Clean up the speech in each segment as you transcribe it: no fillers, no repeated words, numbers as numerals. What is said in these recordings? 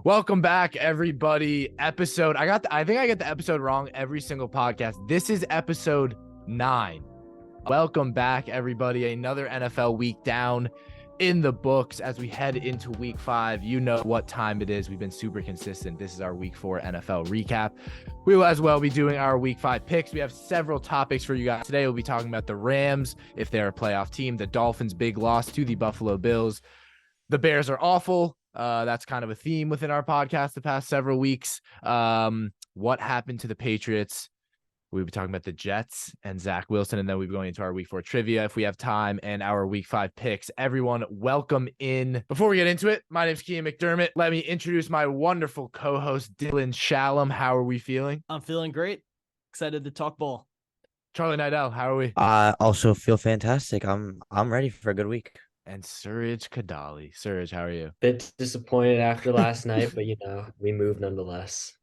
Welcome back, everybody. I think I get the episode wrong every single podcast. This is episode 9. Welcome back, everybody. Another NFL week down in the books as we head into week 5. You know what time it is. We've been super consistent. This is our week 4 NFL recap. We will as well be doing our week 5 picks. We have several topics for you guys today. We'll be talking about the Rams, if they're a playoff team, the Dolphins' big loss to the Buffalo Bills. The Bears are awful. That's kind of a theme within our podcast the past several weeks. What happened to the Patriots? We'll be talking about the Jets and Zach Wilson, and then we'll be going into our week 4 trivia if we have time, and our week 5 picks. Everyone, welcome in. Before we get into it, my name's Kean McDermott. Let me introduce my wonderful co-host, Dylan Shalom. How are we feeling? I'm feeling great. Excited to talk ball. Charlie Nidell, how are we? I also feel fantastic. I'm ready for a good week. And Suraj Kadali. Suraj, how are you? Bit disappointed after last night, but we moved nonetheless.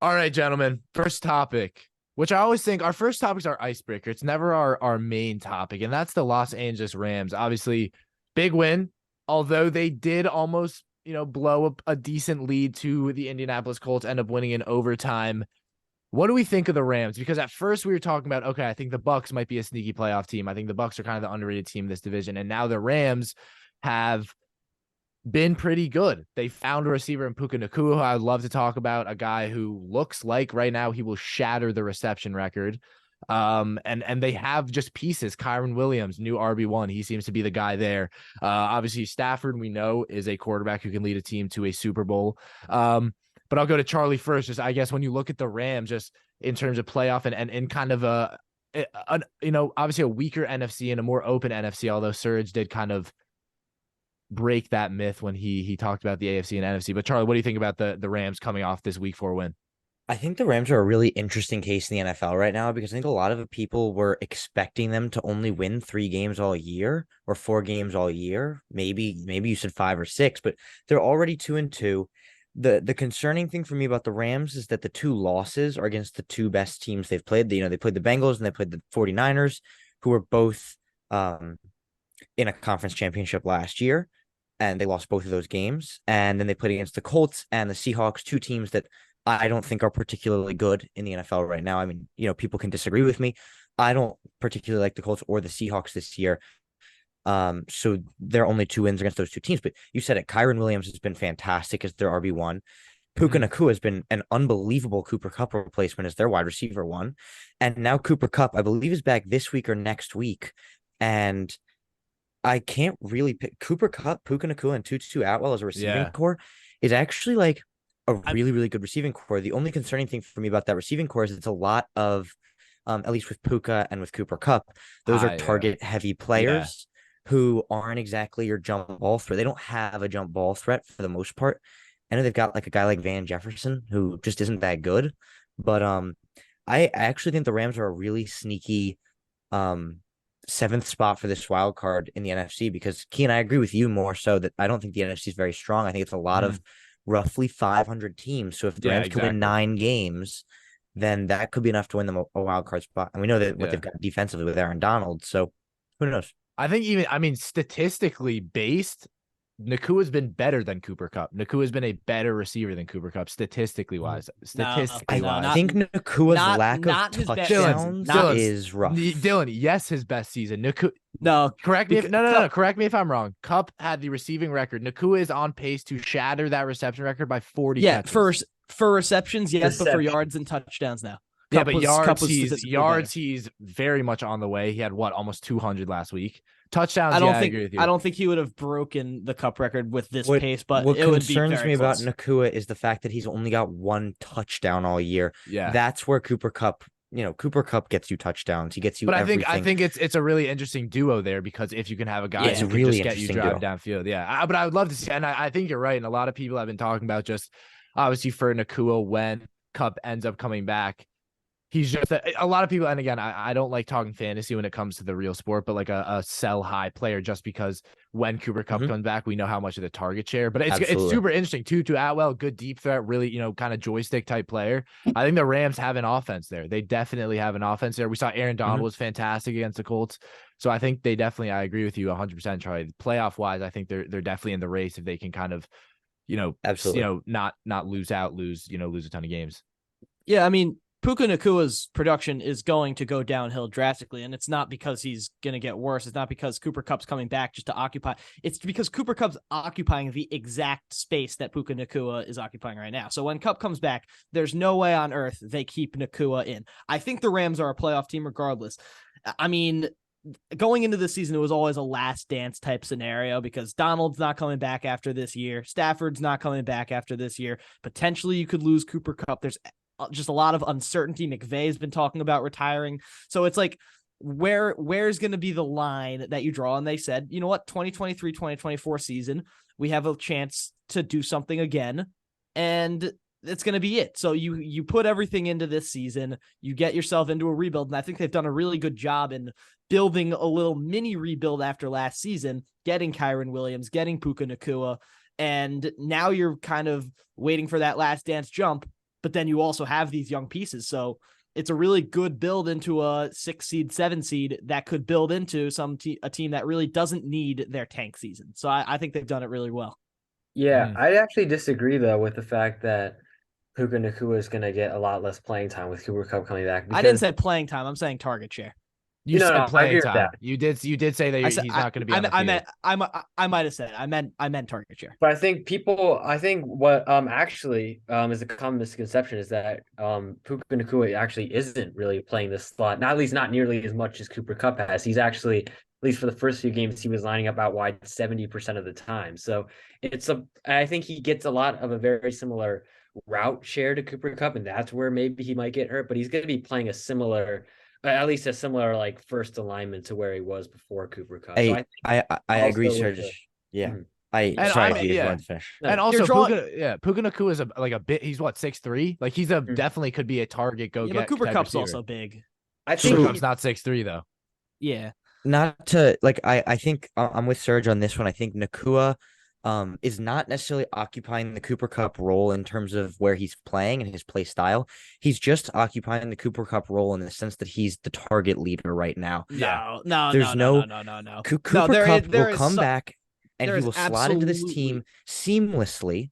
All right, gentlemen. First topic, which I always think our first topics are icebreaker. It's never our main topic, and that's the Los Angeles Rams. Obviously, big win, although they did almost, blow up a decent lead to the Indianapolis Colts, end up winning in overtime. What do we think of the Rams? Because at first we were talking about, okay, I think the Bucs might be a sneaky playoff team. I think the Bucs are kind of the underrated team in this division. And now the Rams have been pretty good. They found a receiver in Puka Nacua, who I'd love to talk about, a guy who looks like right now he will shatter the reception record. And they have just pieces. Kyron Williams, new RB1. He seems to be the guy there. Obviously, Stafford, we know, is a quarterback who can lead a team to a Super Bowl. But I'll go to Charlie first. Just, I guess, when you look at the Rams, just in terms of playoff and kind of obviously a weaker NFC and a more open NFC, although Surge did kind of break that myth when he talked about the AFC and NFC. But Charlie, what do you think about the Rams coming off this week 4 win? I think the Rams are a really interesting case in the NFL right now because I think a lot of people were expecting them to only win 3 games all year or 4 games all year. Maybe you said 5 or 6, but they're already 2-2. The concerning thing for me about the Rams is that the 2 losses are against the 2 best teams they've played. They played the Bengals and they played the 49ers, who were both in a conference championship last year, and they lost both of those games. And then they played against the Colts and the Seahawks, 2 teams that I don't think are particularly good in the NFL right now. I mean, people can disagree with me. I don't particularly like the Colts or the Seahawks this year. So there are only 2 wins against those 2 teams, but you said it. Kyron Williams has been fantastic as their RB1. Puka Nacua has been an unbelievable Cooper Kupp replacement as their wide receiver 1. And now Cooper Kupp, I believe, is back this week or next week. And I can't really pick Cooper Kupp, Puka Nacua, and Tutu Atwell as a receiving core is actually like a really, really good receiving core. The only concerning thing for me about that receiving core is it's a lot of, at least with Puka and with Cooper Kupp, those are target heavy players. Who aren't exactly your jump ball threat. They don't have a jump ball threat for the most part. I know they've got like a guy like Van Jefferson who just isn't that good. But I actually think the Rams are a really sneaky 7th spot for this wild card in the NFC because, Kean, I agree with you more so that I don't think the NFC is very strong. I think it's a lot of roughly 500 teams. So if the Rams can win 9 games, then that could be enough to win them a wild card spot. And we know that what they've got defensively with Aaron Donald. So who knows? I think statistically based, Nakua's been better than Cooper Kupp. Nakua's been a better receiver than Cooper Kupp, statistically wise. I think Nakua's lack of touchdowns is rough. Dylan, yes, his best season. Correct me if I'm wrong. Kupp had the receiving record. Nakua is on pace to shatter that reception record by 40 catches. For receptions, yes, but for yards and touchdowns now. Yeah, but yards, he's very much on the way. He had almost 200 last week. Touchdowns, I agree with you. I don't think he would have broken the Kupp record with this pace, but what it would be concerns very me close. about Nacua is the fact that he's only got 1 touchdown all year. Yeah, that's where Cooper Kupp gets you touchdowns. He gets you. But everything. I think it's a really interesting duo there because if you can have a guy who can just get you drive downfield, but I would love to see. And I think you're right. And a lot of people have been talking about just obviously for Nacua when Kupp ends up coming back. He's just a lot of people. And again, I don't like talking fantasy when it comes to the real sport, but like a sell high player, just because when Cooper Kupp comes back, we know how much of the target share, but it's super interesting too. To Atwell, good deep threat, really, kind of joystick type player. I think the Rams have an offense there. They definitely have an offense there. We saw Aaron Donald was fantastic against the Colts. So I think I agree with you 100%, Charlie. Playoff wise, I think they're definitely in the race if they can kind of, Absolutely. not lose a ton of games. Yeah, I mean, Puka Nakua's production is going to go downhill drastically, and it's not because he's going to get worse. It's not because Cooper Kupp's coming back just to occupy. It's because Cooper Kupp's occupying the exact space that Puka Nakua is occupying right now. So when Kupp comes back, there's no way on earth they keep Nakua in. I think the Rams are a playoff team regardless. I mean, going into the season, it was always a last dance type scenario because Donald's not coming back after this year. Stafford's not coming back after this year. Potentially you could lose Cooper Kupp. There's just a lot of uncertainty. McVay's been talking about retiring. So it's like, where's going to be the line that you draw? And they said, you know what, 2023, 2024 season, we have a chance to do something again. And it's going to be it. So you put everything into this season, you get yourself into a rebuild. And I think they've done a really good job in building a little mini rebuild after last season, getting Kyron Williams, getting Puka Nakua. And now you're kind of waiting for that last dance jump, but then you also have these young pieces. So it's a really good build into a 6 seed, 7 seed that could build into a team that really doesn't need their tank season. So I think they've done it really well. Yeah, I actually disagree though with the fact that Puka Nakua is going to get a lot less playing time with Cooper Kupp coming back. I didn't say playing time. I'm saying target share. You said I agree playing with time. that. You did say that he's not going to be on the field. I might have said it. I meant target share. But I think what actually is a common misconception is that Puka Nakua actually isn't really playing this slot. Not at least not nearly as much as Cooper Kupp has. He's actually, at least for the first few games, he was lining up out wide 70% of the time. So I think he gets a lot of a very similar route share to Cooper Kupp, and that's where maybe he might get hurt. But he's going to be playing at least a similar like first alignment to where he was before Cooper Kupp. So I agree, Serge. Yeah. And also Puka Nakua is a bit. He's what, 6'3"? Like he's definitely could be a target. But Cooper Kupp's also big. I think Cooper Kupp's not 6'3" though. Yeah. Not to like I think I'm with Serge on this one. I think Nakua is not necessarily occupying the Cooper Kupp role in terms of where he's playing and his play style. He's just occupying the Cooper Kupp role in the sense that he's the target leader right now. No. Cooper Kupp will come back and he will slot into this team seamlessly.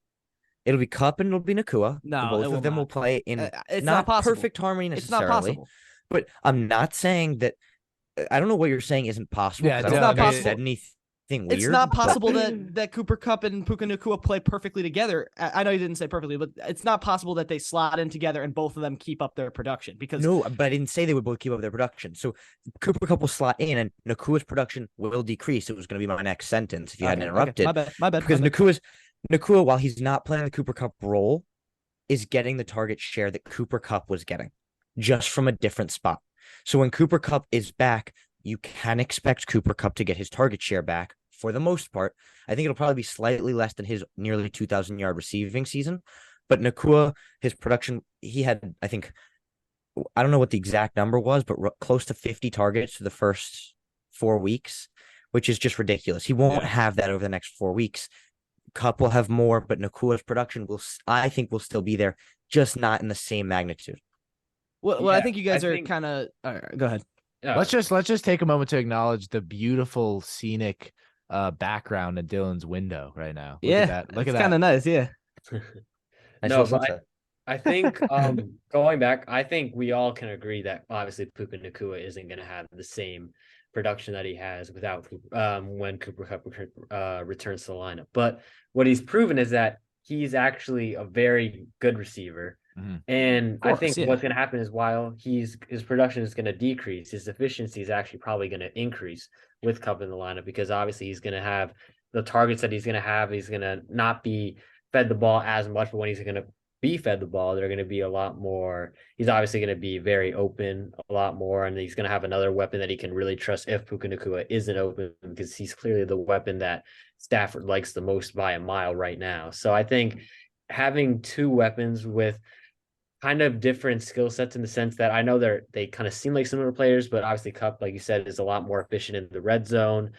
It'll be Kupp and it'll be Nakua. No, both of them will play in it's not possible. perfect harmony necessarily. It's not possible. But I'm not saying that. I don't know what you're saying isn't possible. Yeah, I don't think I said anything weird. It's not possible that Cooper Kupp and Puka Nakua play perfectly together. I know you didn't say perfectly, but it's not possible that they slot in together and both of them keep up their production. Because no, but I didn't say they would both keep up their production. So Cooper Kupp will slot in, and Nakua's production will decrease. It was going to be my next sentence if you hadn't interrupted. Okay. My bad. Because Nakua, while he's not playing the Cooper Kupp role, is getting the target share that Cooper Kupp was getting, just from a different spot. So when Cooper Kupp is back, you can expect Cooper Kupp to get his target share back for the most part. I think it'll probably be slightly less than his nearly 2,000-yard receiving season. But Nakua, his production, he had, I think, I don't know what the exact number was, but close to 50 targets for the first 4 weeks, which is just ridiculous. He won't have that over the next 4 weeks. Kupp will have more, but Nakua's production I think will still be there, just not in the same magnitude. Well, I think you guys are kind of. Go ahead. Let's just take a moment to acknowledge the beautiful scenic background at Dylan's window right now. Look at that. Look at that. It's kind of nice. Yeah. I think going back, I think we all can agree that obviously Puka Nakua isn't going to have the same production that he has without when Cooper Kupp returns to the lineup. But what he's proven is that he's actually a very good receiver. Mm-hmm. And I think what's going to happen is while his production is going to decrease, his efficiency is actually probably going to increase with Kupp in the lineup, because obviously he's going to have the targets that he's going to have. He's going to not be fed the ball as much, but when he's going to be fed the ball, they're going to be a lot more. He's obviously going to be very open a lot more, and he's going to have another weapon that he can really trust if Puka Nakua isn't open, because he's clearly the weapon that Stafford likes the most by a mile right now. So I think having two weapons with kind of different skill sets, in the sense that I know they kind of seem like similar players, but obviously Kupp, like you said, is a lot more efficient in the red zone,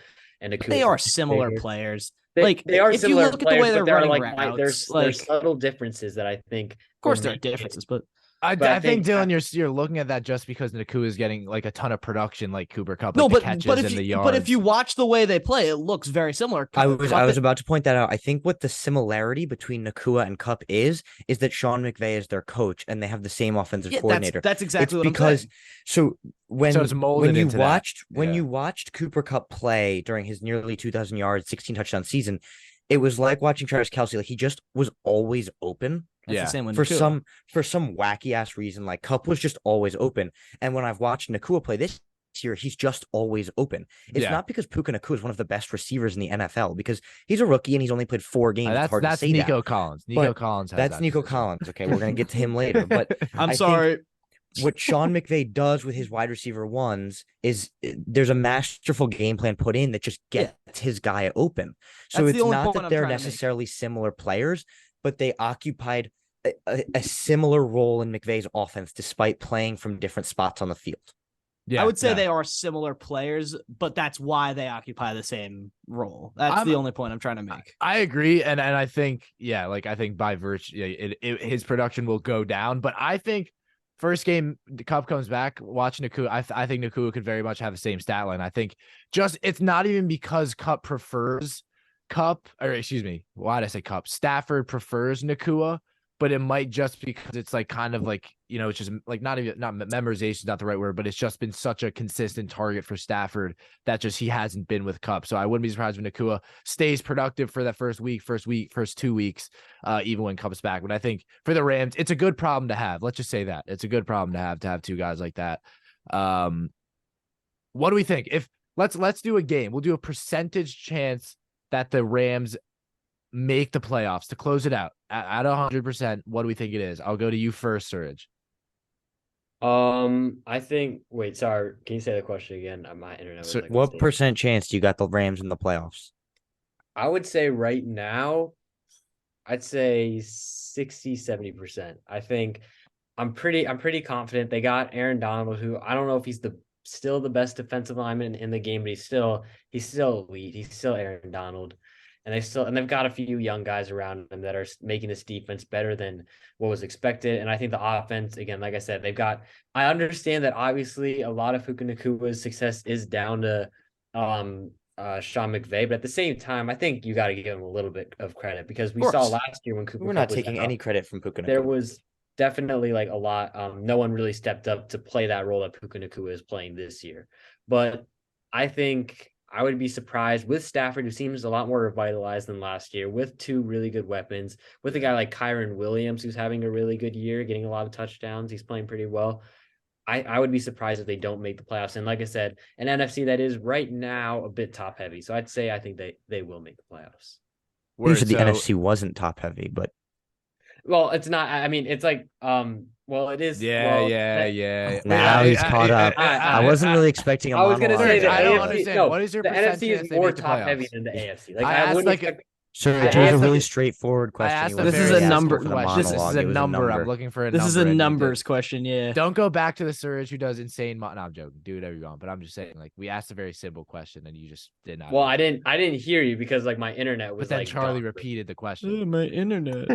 and they are similar players. They are if similar you look at the way they're running routes, there's subtle differences that I think. Of course, there are differences, but But I think Dylan, you're looking at that just because Nakua is getting like a ton of production, like Cooper Cup, like No, the but catches and the yards. but if you watch the way they play, it looks very similar. I was about to point that out. I think what the similarity between Nakua and Cup is that Sean McVay is their coach and they have the same offensive coordinator. That's exactly it's what because I'm saying. so when it's molded you into that. watched when Yeah. you watched Cooper Cup play during his nearly 2,000 yards, 16 touchdown season, it was like watching Travis Kelce. Like he just was always open. That's the same with For Nakua. some wacky ass reason, like Cup was just always open. And when I've watched Nakua play this year, he's just always open. It's not because Puka Nakua is one of the best receivers in the NFL, because he's a rookie and he's only played 4 games. That's Nico Collins. Nico Collins. That's Nico Collins. Okay, we're gonna get to him later. But I'm I sorry. think what Sean McVay does with his wide receiver ones is there's a masterful game plan put in that just gets his guy open. So That's the it's only not point that I'm they're trying to make. necessarily similar players, but they occupied a similar role in McVay's offense despite playing from different spots on the field. I would say they are similar players, but that's why they occupy the same role. That's the only point I'm trying to make. I agree, and I think I think by virtue, his production will go down. But I think first game the Cup comes back, watching Nakua, I think Nakua could very much have the same stat line. I think it's not even because Cup prefers Cup, or excuse me, why did I say Cup? Stafford prefers Nakua. But it might just because it's like kind of like, it's just like not memorization is not the right word, but it's just been such a consistent target for Stafford that just he hasn't been with Cup. So I wouldn't be surprised if Nakua stays productive for that first 2 weeks, even when Cup's back. But I think for the Rams, it's a good problem to have. Let's just say that it's a good problem to have 2 guys like that. What do we think? If let's do a game, we'll do a percentage chance that the Rams make the playoffs to close it out at 100%. What do we think it is? I'll go to you first, Surge. I think. Wait, sorry. Can you say the question again? My internet was what percent chance do you got the Rams in the playoffs? I would say right now, I'd say 60-70%. I think I'm pretty confident. They got Aaron Donald, who I don't know if he's still the best defensive lineman in the game, but he's still elite. He's still Aaron Donald. And they've got a few young guys around them that are making this defense better than what was expected. And I think the offense, again, like I said, I understand that obviously a lot of Puka Nakua's success is down to Sean McVay, but at the same time, I think you got to give him a little bit of credit, because we saw last year when Cooper We're not taking any credit from Puka Nakua. There was definitely like a lot. No one really stepped up to play that role that Puka Nakua is playing this year. But I think I would be surprised with Stafford, who seems a lot more revitalized than last year, with 2 really good weapons, with a guy like Kyron Williams, who's having a really good year, getting a lot of touchdowns. He's playing pretty well. I would be surprised if they don't make the playoffs. And like I said, an NFC that is right now a bit top heavy. So I'd say I think they will make the playoffs. You said the NFC wasn't top heavy, but well, it's not. I mean, it's like well, it is. Yeah. Now he's caught up. I wasn't really expecting a I was going to say I don't AFC, understand. no, What is your the percent NFC chance is they more make the top playoffs? heavy than the AFC. Like I I asked, wouldn't like, expect. So it I was a asked really a- straightforward question. I asked It a was This is very a very number- asked for the question. This is monologue. a It was number. I'm looking for a number. This is a and you numbers did. question, yeah. Don't go back to the Surge who does insane. No, I'm joking. Do whatever you want. But I'm just saying, like, we asked a very simple question and you just did not. Well, answer. I didn't hear you because like my internet was But then like. Charlie gone. repeated the question. My internet.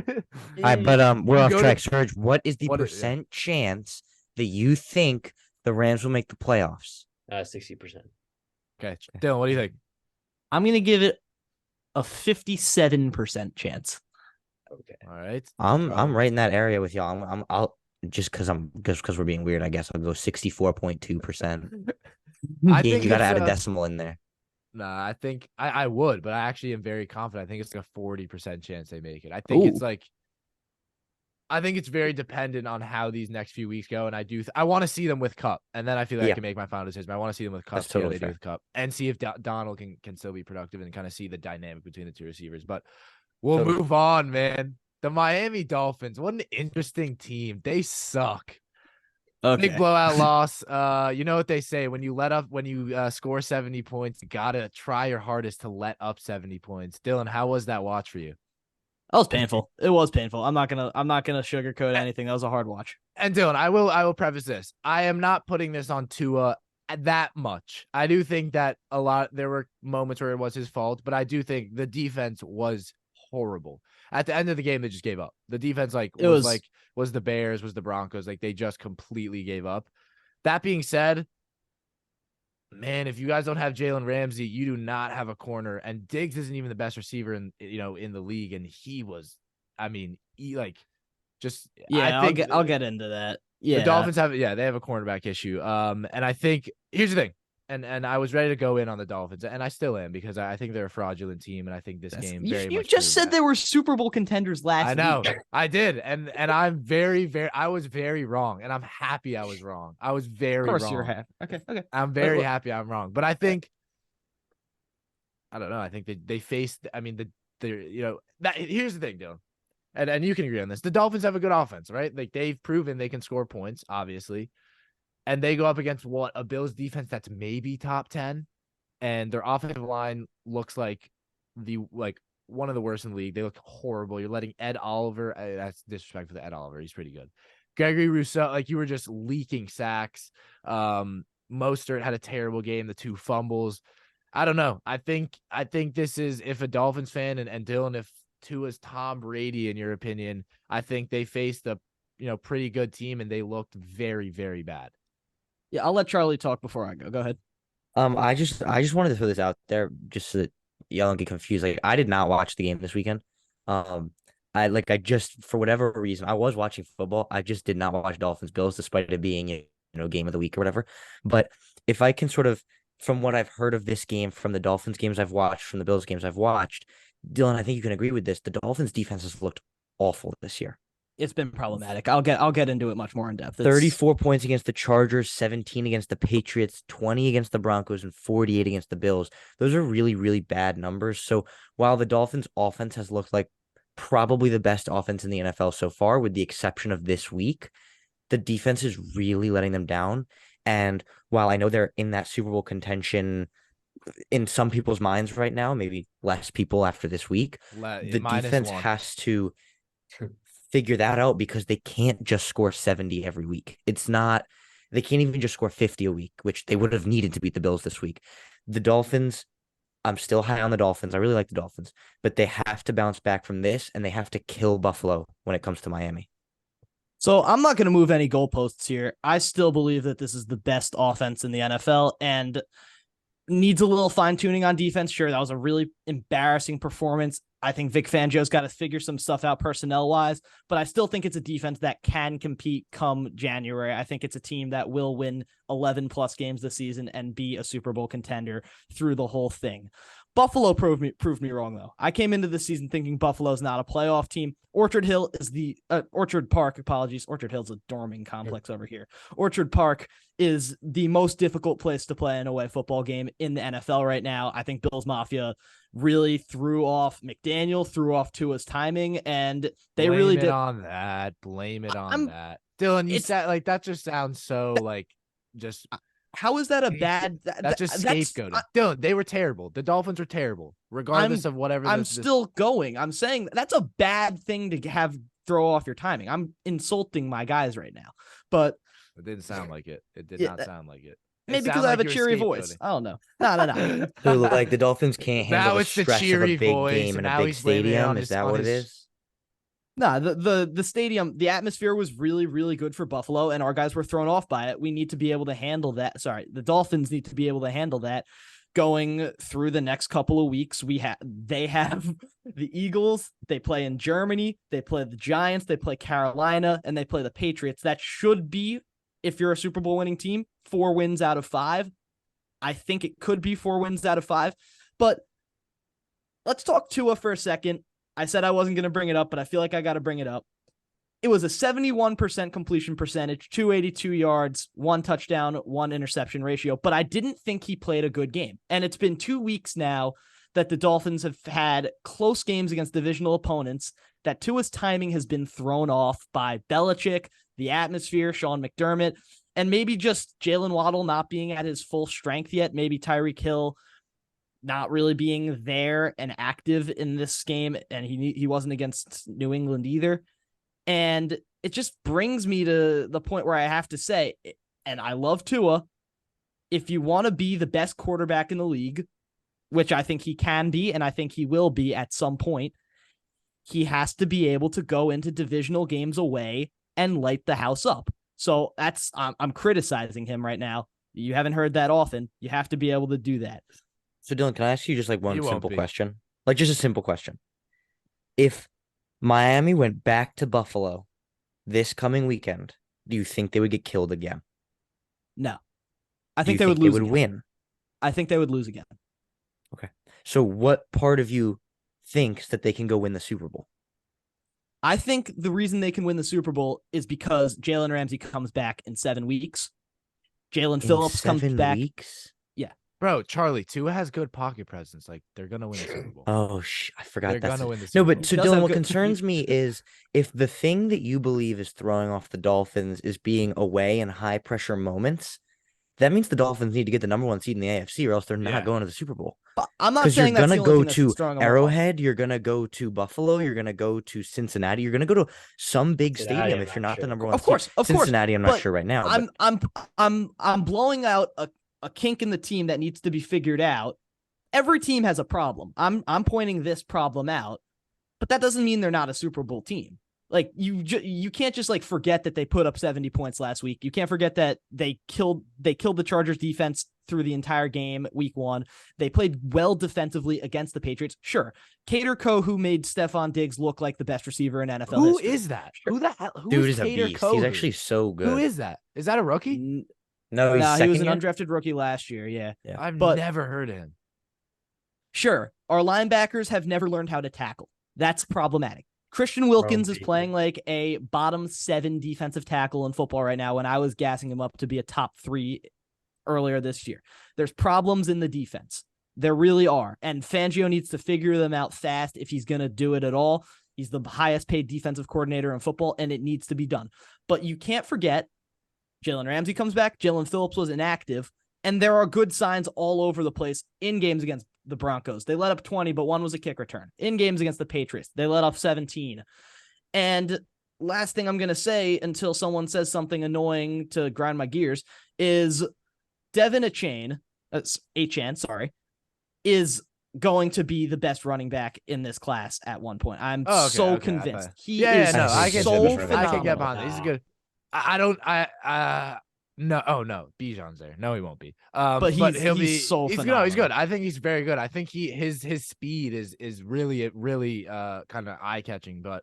but we're You off go track. to- Serge, what is the What is- percent chance that you think the Rams will make the playoffs? 60%. Okay, Dylan, what do you think? I'm going to give it a 57% chance. Okay. All right, I'm right in that area with y'all. I'll just because we're being weird, I guess I'll go 64.2%. I Yeah, think you got to it's, add a decimal in there. Nah, I think I would, but I actually am very confident. I think it's like a 40% chance they make it. I think it's like. I think it's very dependent on how these next few weeks go, and I want to see them with Cup, and then I feel like I can make my final decision. But I want to see them with Cup, That's see how totally they do fair. with Cup, and see if Donald can still be productive and kind of see the dynamic between the 2 receivers. But we'll Totally. move on, man. The Miami Dolphins, what an interesting team. They suck. Okay. Big blowout loss. You know what they say, when you score 70 points, you gotta try your hardest to let up 70 points. Dylan, how was that watch for you? That was painful. It was painful. I'm not gonna sugarcoat anything. That was a hard watch. And Dylan, I will preface this. I am not putting this on Tua that much. I do think that there were moments where it was his fault, but I do think the defense was horrible. At the end of the game, they just gave up. The defense was the Bears, was the Broncos. Like they just completely gave up. That being said, man, if you guys don't have Jalen Ramsey, you do not have a corner. And Diggs isn't even the best receiver in the league. And he was, I mean, I think I'll get into that. Yeah, the Dolphins they have a cornerback issue. And I think here's the thing. And I was ready to go in on the Dolphins, and I still am because I think they're a fraudulent team, and I think this game very you much just said that. they were Super Bowl contenders last I know. week. I did. And I'm I was very wrong, and I'm happy I was wrong. I was very wrong. Of course you're happy. Okay. I'm very happy I'm wrong. But I think I don't know. I think they faced here's the thing, Dylan. And you can agree on this. The Dolphins have a good offense, right? Like they've proven they can score points, obviously. And they go up against a Bills defense that's maybe top 10, and their offensive line looks like one of the worst in the league. They look horrible. You're letting Ed Oliver, that's disrespectful to Ed Oliver. He's pretty good. Gregory Rousseau, like you were just leaking sacks. Mostert had a terrible game, the 2 fumbles. I don't know. I think this is, if a Dolphins fan and Dylan, if Tua's Tom Brady, in your opinion, I think they faced a pretty good team and they looked very, very bad. Yeah, I'll let Charlie talk before I go. Go ahead. I just wanted to throw this out there just so that y'all don't get confused. Like I did not watch the game this weekend. I just, for whatever reason, I was watching football. I just did not watch Dolphins Bills, despite it being game of the week or whatever. But if I can sort of, from what I've heard of this game, from the Dolphins games I've watched, from the Bills games I've watched, Dylan, I think you can agree with this. The Dolphins defense has looked awful this year. It's been problematic. I'll get into it much more in depth. 34 points against the Chargers, 17 against the Patriots, 20 against the Broncos, and 48 against the Bills. Those are really, really bad numbers. So while the Dolphins offense has looked like probably the best offense in the NFL so far, with the exception of this week, the defense is really letting them down. And while I know they're in that Super Bowl contention in some people's minds right now, maybe less people after this week, the defense has to figure that out, because they can't just score 70 every week. They can't even just score 50 a week, which they would have needed to beat the Bills this week. The Dolphins, I'm still high on the Dolphins. I really like the Dolphins, but they have to bounce back from this, and they have to kill Buffalo when it comes to Miami. So I'm not going to move any goalposts here. I still believe that this is the best offense in the NFL and needs a little fine tuning on defense. Sure, that was a really embarrassing performance. I think Vic Fangio's got to figure some stuff out personnel wise, but I still think it's a defense that can compete come January. I think it's a team that will win 11 plus games this season and be a Super Bowl contender through the whole thing. Buffalo proved me wrong, though. I came into the season thinking Buffalo's not a playoff team. Orchard Park, apologies. Orchard Hill's a dorming complex over here. Orchard Park is the most difficult place to play an away football game in the NFL right now. I think Bills Mafia really threw off McDaniel, threw off Tua's timing, and they really did. Blame it on that. Dylan, you said like that just sounds so like just. How is that a bad? That's just scapegoating. Dylan, they were terrible. The Dolphins were terrible, regardless of whatever. I'm still going. I'm saying that's a bad thing to have throw off your timing. I'm insulting my guys right now, but it didn't sound like it. It did not sound like it. Maybe because I have a cheery voice. I don't know. No. So like the Dolphins can't handle the stress of a big voice, game in a big stadium. Is that what it is? No, the stadium, the atmosphere was really, really good for Buffalo, and our guys were thrown off by it. We need to be able to handle that. Sorry, the Dolphins need to be able to handle that going through the next couple of weeks. They have the Eagles, they play in Germany, they play the Giants, they play Carolina, and they play the Patriots. That should be, if you're a Super Bowl winning team, 4 wins out of 5. I think it could be 4 wins out of 5, but let's talk Tua for a second. I said I wasn't going to bring it up, but I feel like I got to bring it up. It was a 71% completion percentage, 282 yards, 1 touchdown, 1 interception ratio, but I didn't think he played a good game. And it's been 2 weeks now that the Dolphins have had close games against divisional opponents, that Tua's timing has been thrown off by Belichick, the atmosphere, Sean McDermott, and maybe just Jalen Waddle not being at his full strength yet, maybe Tyreek Hill not really being there and active in this game, and he wasn't against New England either. And it just brings me to the point where I have to say, and I love Tua, if you want to be the best quarterback in the league, which I think he can be, and I think he will be at some point, he has to be able to go into divisional games away and light the house up. So I'm criticizing him right now. You haven't heard that often. You have to be able to do that. So Dylan, can I ask you just like one You won't simple be. question? Like just a simple question. If Miami went back to Buffalo this coming weekend, do you think they would get killed again? No, I Do think you they would think lose they would again. win? I think they would lose again. Okay. So what part of you thinks that they can go win the Super Bowl? I think the reason they can win the Super Bowl is because Jalen Ramsey comes back in 7 weeks. Jalen In Phillips comes 7 back. weeks? Bro, Charlie, Tua has good pocket presence. Like, they're gonna win the Super Bowl. Oh, I forgot They're that's gonna it. win the No, Super but Bowl. so He does Dylan, have what good- concerns me is if the thing that you believe is throwing off the Dolphins is being away in high pressure moments, that means the Dolphins need to get the number 1 seed in the AFC or else they're not Yeah. going to the Super Bowl. I'm not Because you're saying that's gonna the only go thing that's to throwing them off. Arrowhead, you're gonna go to Buffalo, you're gonna go to Cincinnati, you're gonna go to some big Cincinnati, stadium I'm if you're not not the sure. number 1 Of course, seed. of course. Cincinnati, I'm not but sure right now. I'm blowing out a kink in the team that needs to be figured out. Every team has a problem. I'm pointing this problem out, but that doesn't mean they're not a Super Bowl team. Like you can't just like forget that they put up 70 points last week. You can't forget that they killed the Chargers defense through the entire game week 1. They played well defensively against the Patriots. Sure. Cater Co, who made Stephon Diggs look like the best receiver in NFL Who history. is that? Who the hell? Who Dude is is a Cater beast. Kohu? He's actually so good. Who is that? Is that a rookie? No, he's No, he second was an year? undrafted rookie last year. Yeah. I've but- never heard of him. Sure, our linebackers have never learned how to tackle. That's problematic. Christian Wilkins is people. playing like a bottom 7 defensive tackle in football right now when I was gassing him up to be a top 3 earlier this year. There's problems in the defense. There really are. And Fangio needs to figure them out fast if he's going to do it at all. He's the highest paid defensive coordinator in football, and it needs to be done. But you can't forget Jalen Ramsey comes back. Jalen Phillips was inactive. And there are good signs all over the place in games against the Broncos. They let up 20, but one was a kick return. In games against the Patriots, they let up 17. And last thing I'm going to say until someone says something annoying to grind my gears is Devin Achane, is going to be the best running back in this class at one point. I'm convinced. He is no, I I can, so I can phenomenal. get behind that. He's good. No, oh no, Bijan's there. No, he won't be. But he'll be. he's so He's phenomenal. He's good. I think he's very good. I think his speed is really kind of eye catching. But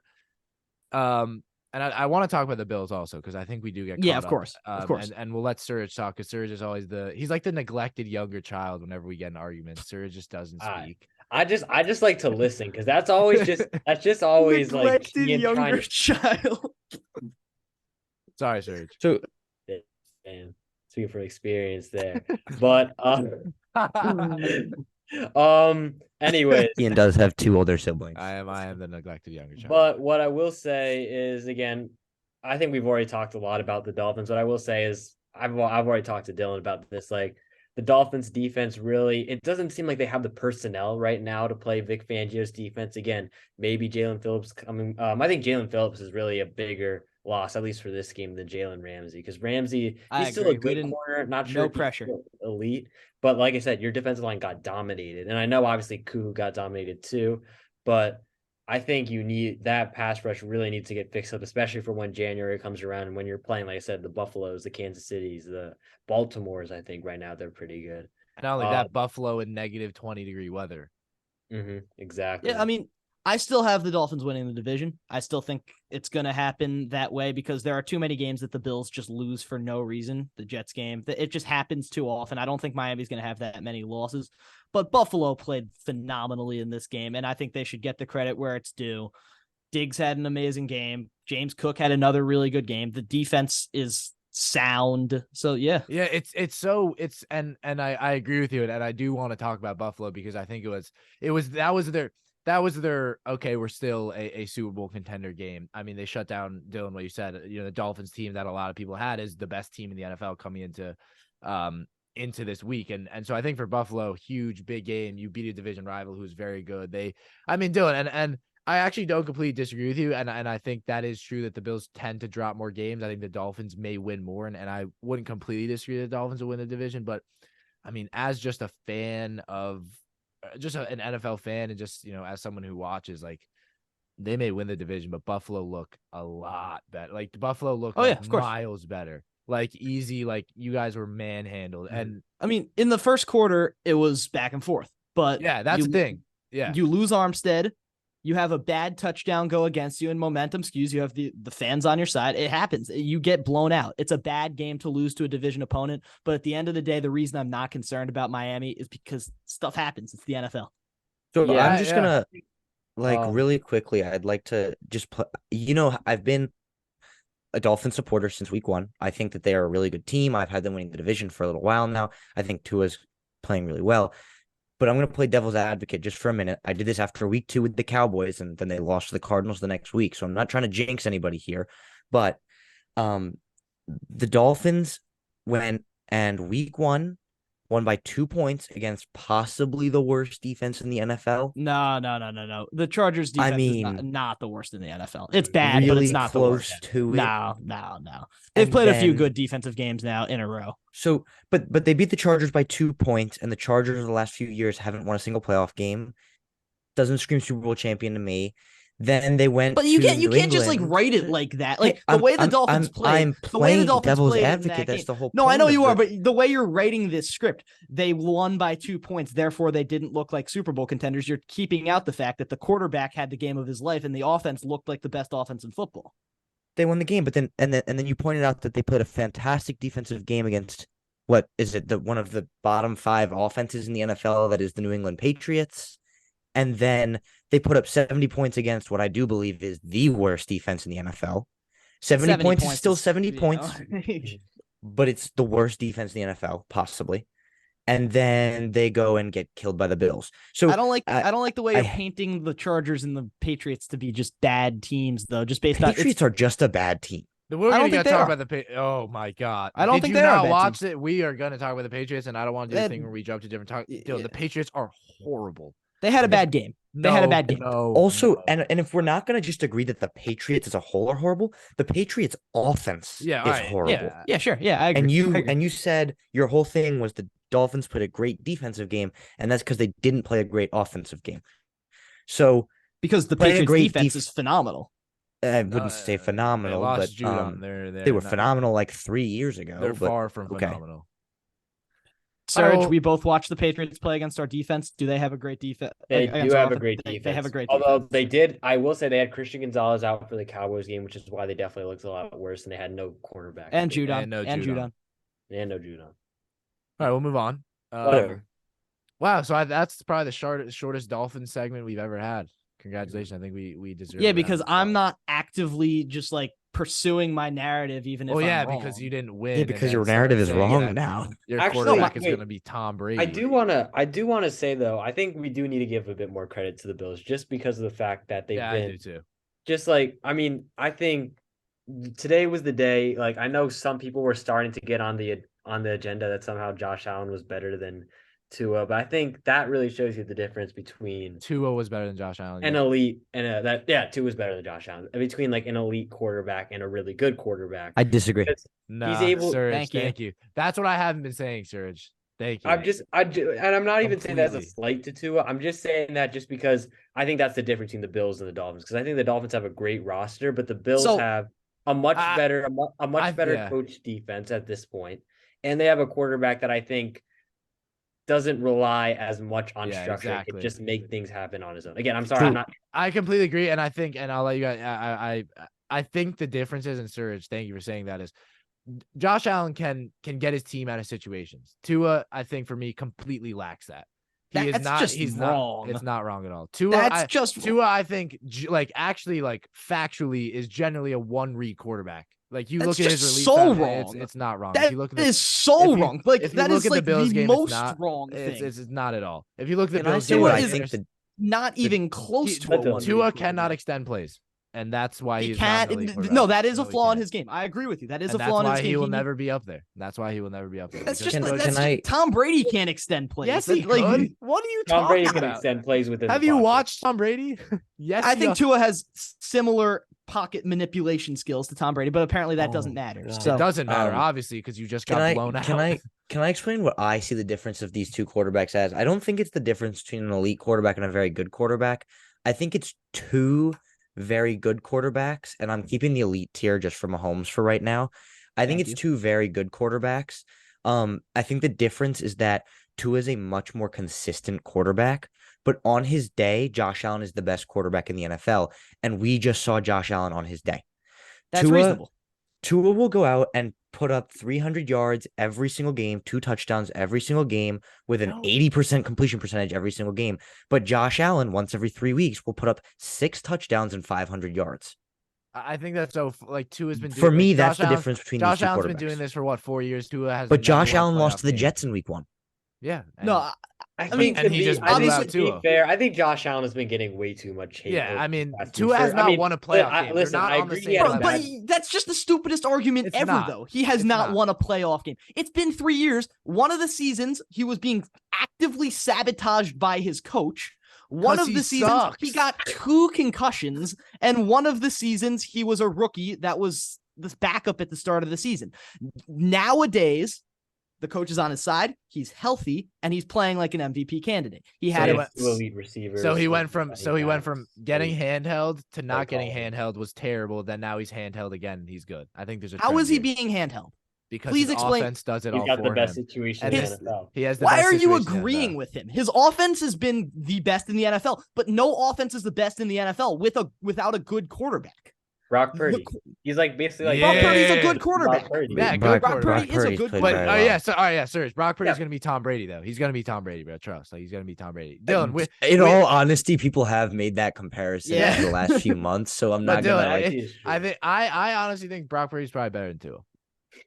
and I want to talk about the Bills also because I think we do get of caught course, up. of course. And we'll let Surge talk because Surge is always he's like the neglected younger child. Whenever we get in arguments, Surge just doesn't speak. I just like to listen because that's just always like Neglected Ian younger trying to child. Sorry, Surge. So and speaking from experience there. But anyways, Ian does have 2 older siblings. I am the neglected younger child. but what I will say is again, I think we've already talked a lot about the Dolphins. What I will say is I've already talked to Dylan about this. Like the Dolphins defense really, it doesn't seem like they have the personnel right now to play Vic Fangio's defense. Again, maybe Jalen Phillips coming. I think Jalen Phillips is really a bigger loss, at least for this game, than Jalen Ramsey. Because Ramsey, he's still a good corner. Not sure. No pressure. Elite. But like I said, your defensive line got dominated. And I know obviously Kuhu got dominated too. But I think you need that pass rush really needs to get fixed up, especially for when January comes around and when you're playing, like I said, the Buffaloes, the Kansas Cities, the Baltimores. I think right now they're pretty good. Not only that, Buffalo in negative 20-degree weather. Exactly. Yeah, I mean, I still have the Dolphins winning the division. I still think it's going to happen that way because there are too many games that the Bills just lose for no reason. The Jets game, it just happens too often. I don't think Miami's going to have that many losses, but Buffalo played phenomenally in this game, and I think they should get the credit where it's due. Diggs had an amazing game. James Cook had another really good game. The defense is sound. So yeah. Yeah, I agree with you, and I do want to talk about Buffalo because I think that was their okay, we're still a Super Bowl contender game. I mean, they shut down, Dylan, what you said, the Dolphins team that a lot of people had is the best team in the NFL coming into this week. And so I think for Buffalo, huge, big game. You beat a division rival who's very good. Dylan, and I actually don't completely disagree with you. And I think that is true that the Bills tend to drop more games. I think the Dolphins may win more. And I wouldn't completely disagree that the Dolphins will win the division. But I mean, as just a fan of an NFL fan and just, as someone who watches, like, they may win the division, but Buffalo look a lot better. Like Buffalo look Oh, yeah, like of course. miles better. Like easy, like you guys were manhandled. Mm-hmm. And I mean, in the first quarter, it was back and forth. But yeah, that's the thing. Yeah. You lose Armstead. You have a bad touchdown go against you and momentum skews. You have the fans on your side. It happens. You get blown out. It's a bad game to lose to a division opponent. But at the end of the day, the reason I'm not concerned about Miami is because stuff happens. It's the NFL. So Yeah, I'm just gonna Um, really quickly. I'd like to just put. I've been a Dolphin supporter since week 1. I think that they are a really good team. I've had them winning the division for a little while now. I think Tua's playing really well. But I'm going to play devil's advocate just for a minute. I did this after week 2 with the Cowboys, and then they lost to the Cardinals the next week. So I'm not trying to jinx anybody here. But the Dolphins went and week 1 won by 2 points against possibly the worst defense in the NFL. No. The Chargers defense is not the worst in the NFL. It's bad, really but it's not close the worst. to it. No. They've played a few good defensive games now in a row. So, but they beat the Chargers by 2 points, and the Chargers the last few years haven't won a single playoff game. Doesn't scream Super Bowl champion to me. Then they went. But you can't just like write it like that. Like the way the Dolphins played. The way the Dolphins devil's played advocate. That's the whole. No, I know you are, but but the way you're writing this script, they won by 2 points. Therefore, they didn't look like Super Bowl contenders. You're keeping out the fact that the quarterback had the game of his life, and the offense looked like the best offense in football. they won the game. But then you pointed out that they played a fantastic defensive game against what is it? One of the bottom 5 offenses in the NFL. That is the New England Patriots. And then they put up 70 points against what I do believe is the worst defense in the NFL. 70 points is still 70 points, but it's the worst defense in the NFL, possibly. And then they go and get killed by the Bills. So I don't like the way you're painting the Chargers and the Patriots to be just bad teams, though. Just based on Patriots are just a bad team. We're going to talk about the Oh my God! I don't think they are. Watch it. We are going to talk about the Patriots, and I don't want to do the thing where we jump to different talk. The Patriots are horrible. They had a bad game. They had a bad game. And if we're not going to just agree that the Patriots as a whole are horrible, the Patriots offense is horrible. Yeah, sure. Yeah, I agree. And you said your whole thing was the Dolphins played a great defensive game, and that's because they didn't play a great offensive game. So because the Patriots defense is phenomenal. I wouldn't say phenomenal, but they were phenomenal like 3 years ago. They're far from phenomenal. Serge, we both watched the Patriots play against our defense. Do they have a great defense? They do have a great defense. They have a great defense. Although they did, I will say they had Christian Gonzalez out for the Cowboys game, which is why they definitely looked a lot worse, and they had no cornerback. And Judon. And no Judon. All right, we'll move on. Whatever. Wow, so that's probably the shortest Dolphins segment we've ever had. Congratulations. I think we deserve it. Yeah, because I'm not actively just like pursuing my narrative, even if I'm wrong. Because you didn't win. Yeah, because your narrative is wrong now. Your quarterback is going to be Tom Brady. I do want to say though, I think we do need to give a bit more credit to the Bills just because of the fact that they've been. I do too. Just like, I mean, I think today was the day. Like, I know some people were starting to get on the agenda that somehow Josh Allen was better than Tua, but I think that really shows you the difference between Tua was better than Josh Allen. An elite and Tua was better than Josh Allen. Between like an elite quarterback and a really good quarterback. I disagree. He's able. Serge, thank you. That's what I haven't been saying, Serge. Thank you. I'm not even saying that as a slight to Tua. I'm just saying that just because I think that's the difference between the Bills and the Dolphins. Because I think the Dolphins have a great roster, but the Bills have a much better coached defense at this point, and they have a quarterback that I think doesn't rely as much on structure. Exactly. It just make things happen on his own. Again, I'm sorry. I completely agree. And I think, and I'll let you guys, I think the difference is, and Serge, thank you for saying that, is Josh Allen can get his team out of situations. Tua, I think for me, completely lacks that. He's wrong. It's not wrong at all. Tua, I think actually factually is generally a one-read quarterback. Like you look at his release, wrong. It's not wrong. That is so wrong. Like that is like the most wrong thing. It's not at all. If you look at the Bills game, not even close to it. Tua cannot extend plays, and that's why he can't. No, that is a flaw in his game. I agree with you. That is a flaw in his game. That's why he will never be up there. That's why he will never be up there. That's just Tom Brady can't extend plays. Yes, he could. What are you talking about? Tom Brady can extend plays with his. Have you watched Tom Brady? Yes, I think Tua has similar pocket manipulation skills to Tom Brady, but apparently that doesn't matter. So it doesn't matter, obviously, because you just got blown out. Can I explain what I see the difference of these two quarterbacks as? I don't think it's the difference between an elite quarterback and a very good quarterback. I think it's two very good quarterbacks, and I'm keeping the elite tier just for Mahomes for right now. I think it's two very good quarterbacks. I think the difference is that Tua is a much more consistent quarterback, but on his day, Josh Allen is the best quarterback in the NFL, and we just saw Josh Allen on his day. That's reasonable. Tua will go out and put up 300 yards every single game, 2 touchdowns every single game with an 80% completion percentage every single game. But Josh Allen, once every 3 weeks, will put up 6 touchdowns and 500 yards. I think that's so. Like Tua has been doing, for me. like, That's Josh the difference between Josh these two Allen's quarterbacks. been doing this for what, 4 years? Tua has. But Josh never won Allen a lost to the playoff game. Jets in week 1. Yeah. No, I mean, think and he just blew out to be Tua. fair, I think Josh Allen has been getting way too much hate. Yeah, over I mean, the past Tua has year. not won a playoff game. They're Listen, not I on the agree same he has level. but bad- that's just the stupidest argument It's ever, not. though. He has It's not not. won a playoff game. It's been 3 years. One of the seasons, he was being actively sabotaged by his coach. One 'Cause of he the seasons, sucks. he got 2 concussions. And one of the seasons, he was a rookie that was this backup at the start of the season. Nowadays, the coach is on his side. He's healthy, and he's playing like an MVP candidate. He had he a went- two elite receivers. So he went some from running backs. getting handheld to not getting quality. handheld was terrible. Then now he's handheld again. And he's good. I think there's a How trend is he here being handheld? because Please his explain- offense does it He's all got for the best him. situation And in his- the NFL. He has the Why best are you situation in the agreeing NFL. with him? His offense has been the best in the NFL, but no offense is the best in the NFL without a good quarterback. Brock Purdy. He's like basically like Brock Yeah. Purdy's a good Brock quarterback. Purdy. Yeah, Brock good Brock quarterback. Purdy is a Purdy's good played But very oh well. yeah, so serious. Brock Purdy's Yeah. gonna be Tom Brady though. He's gonna be Tom Brady, bro. Trust. Like he's gonna be Tom Brady. Dylan, In all honesty, people have made that comparison Yeah. in the last few months, so I'm But not gonna Dylan, like. I think I honestly think Brock Purdy's probably better than Tua.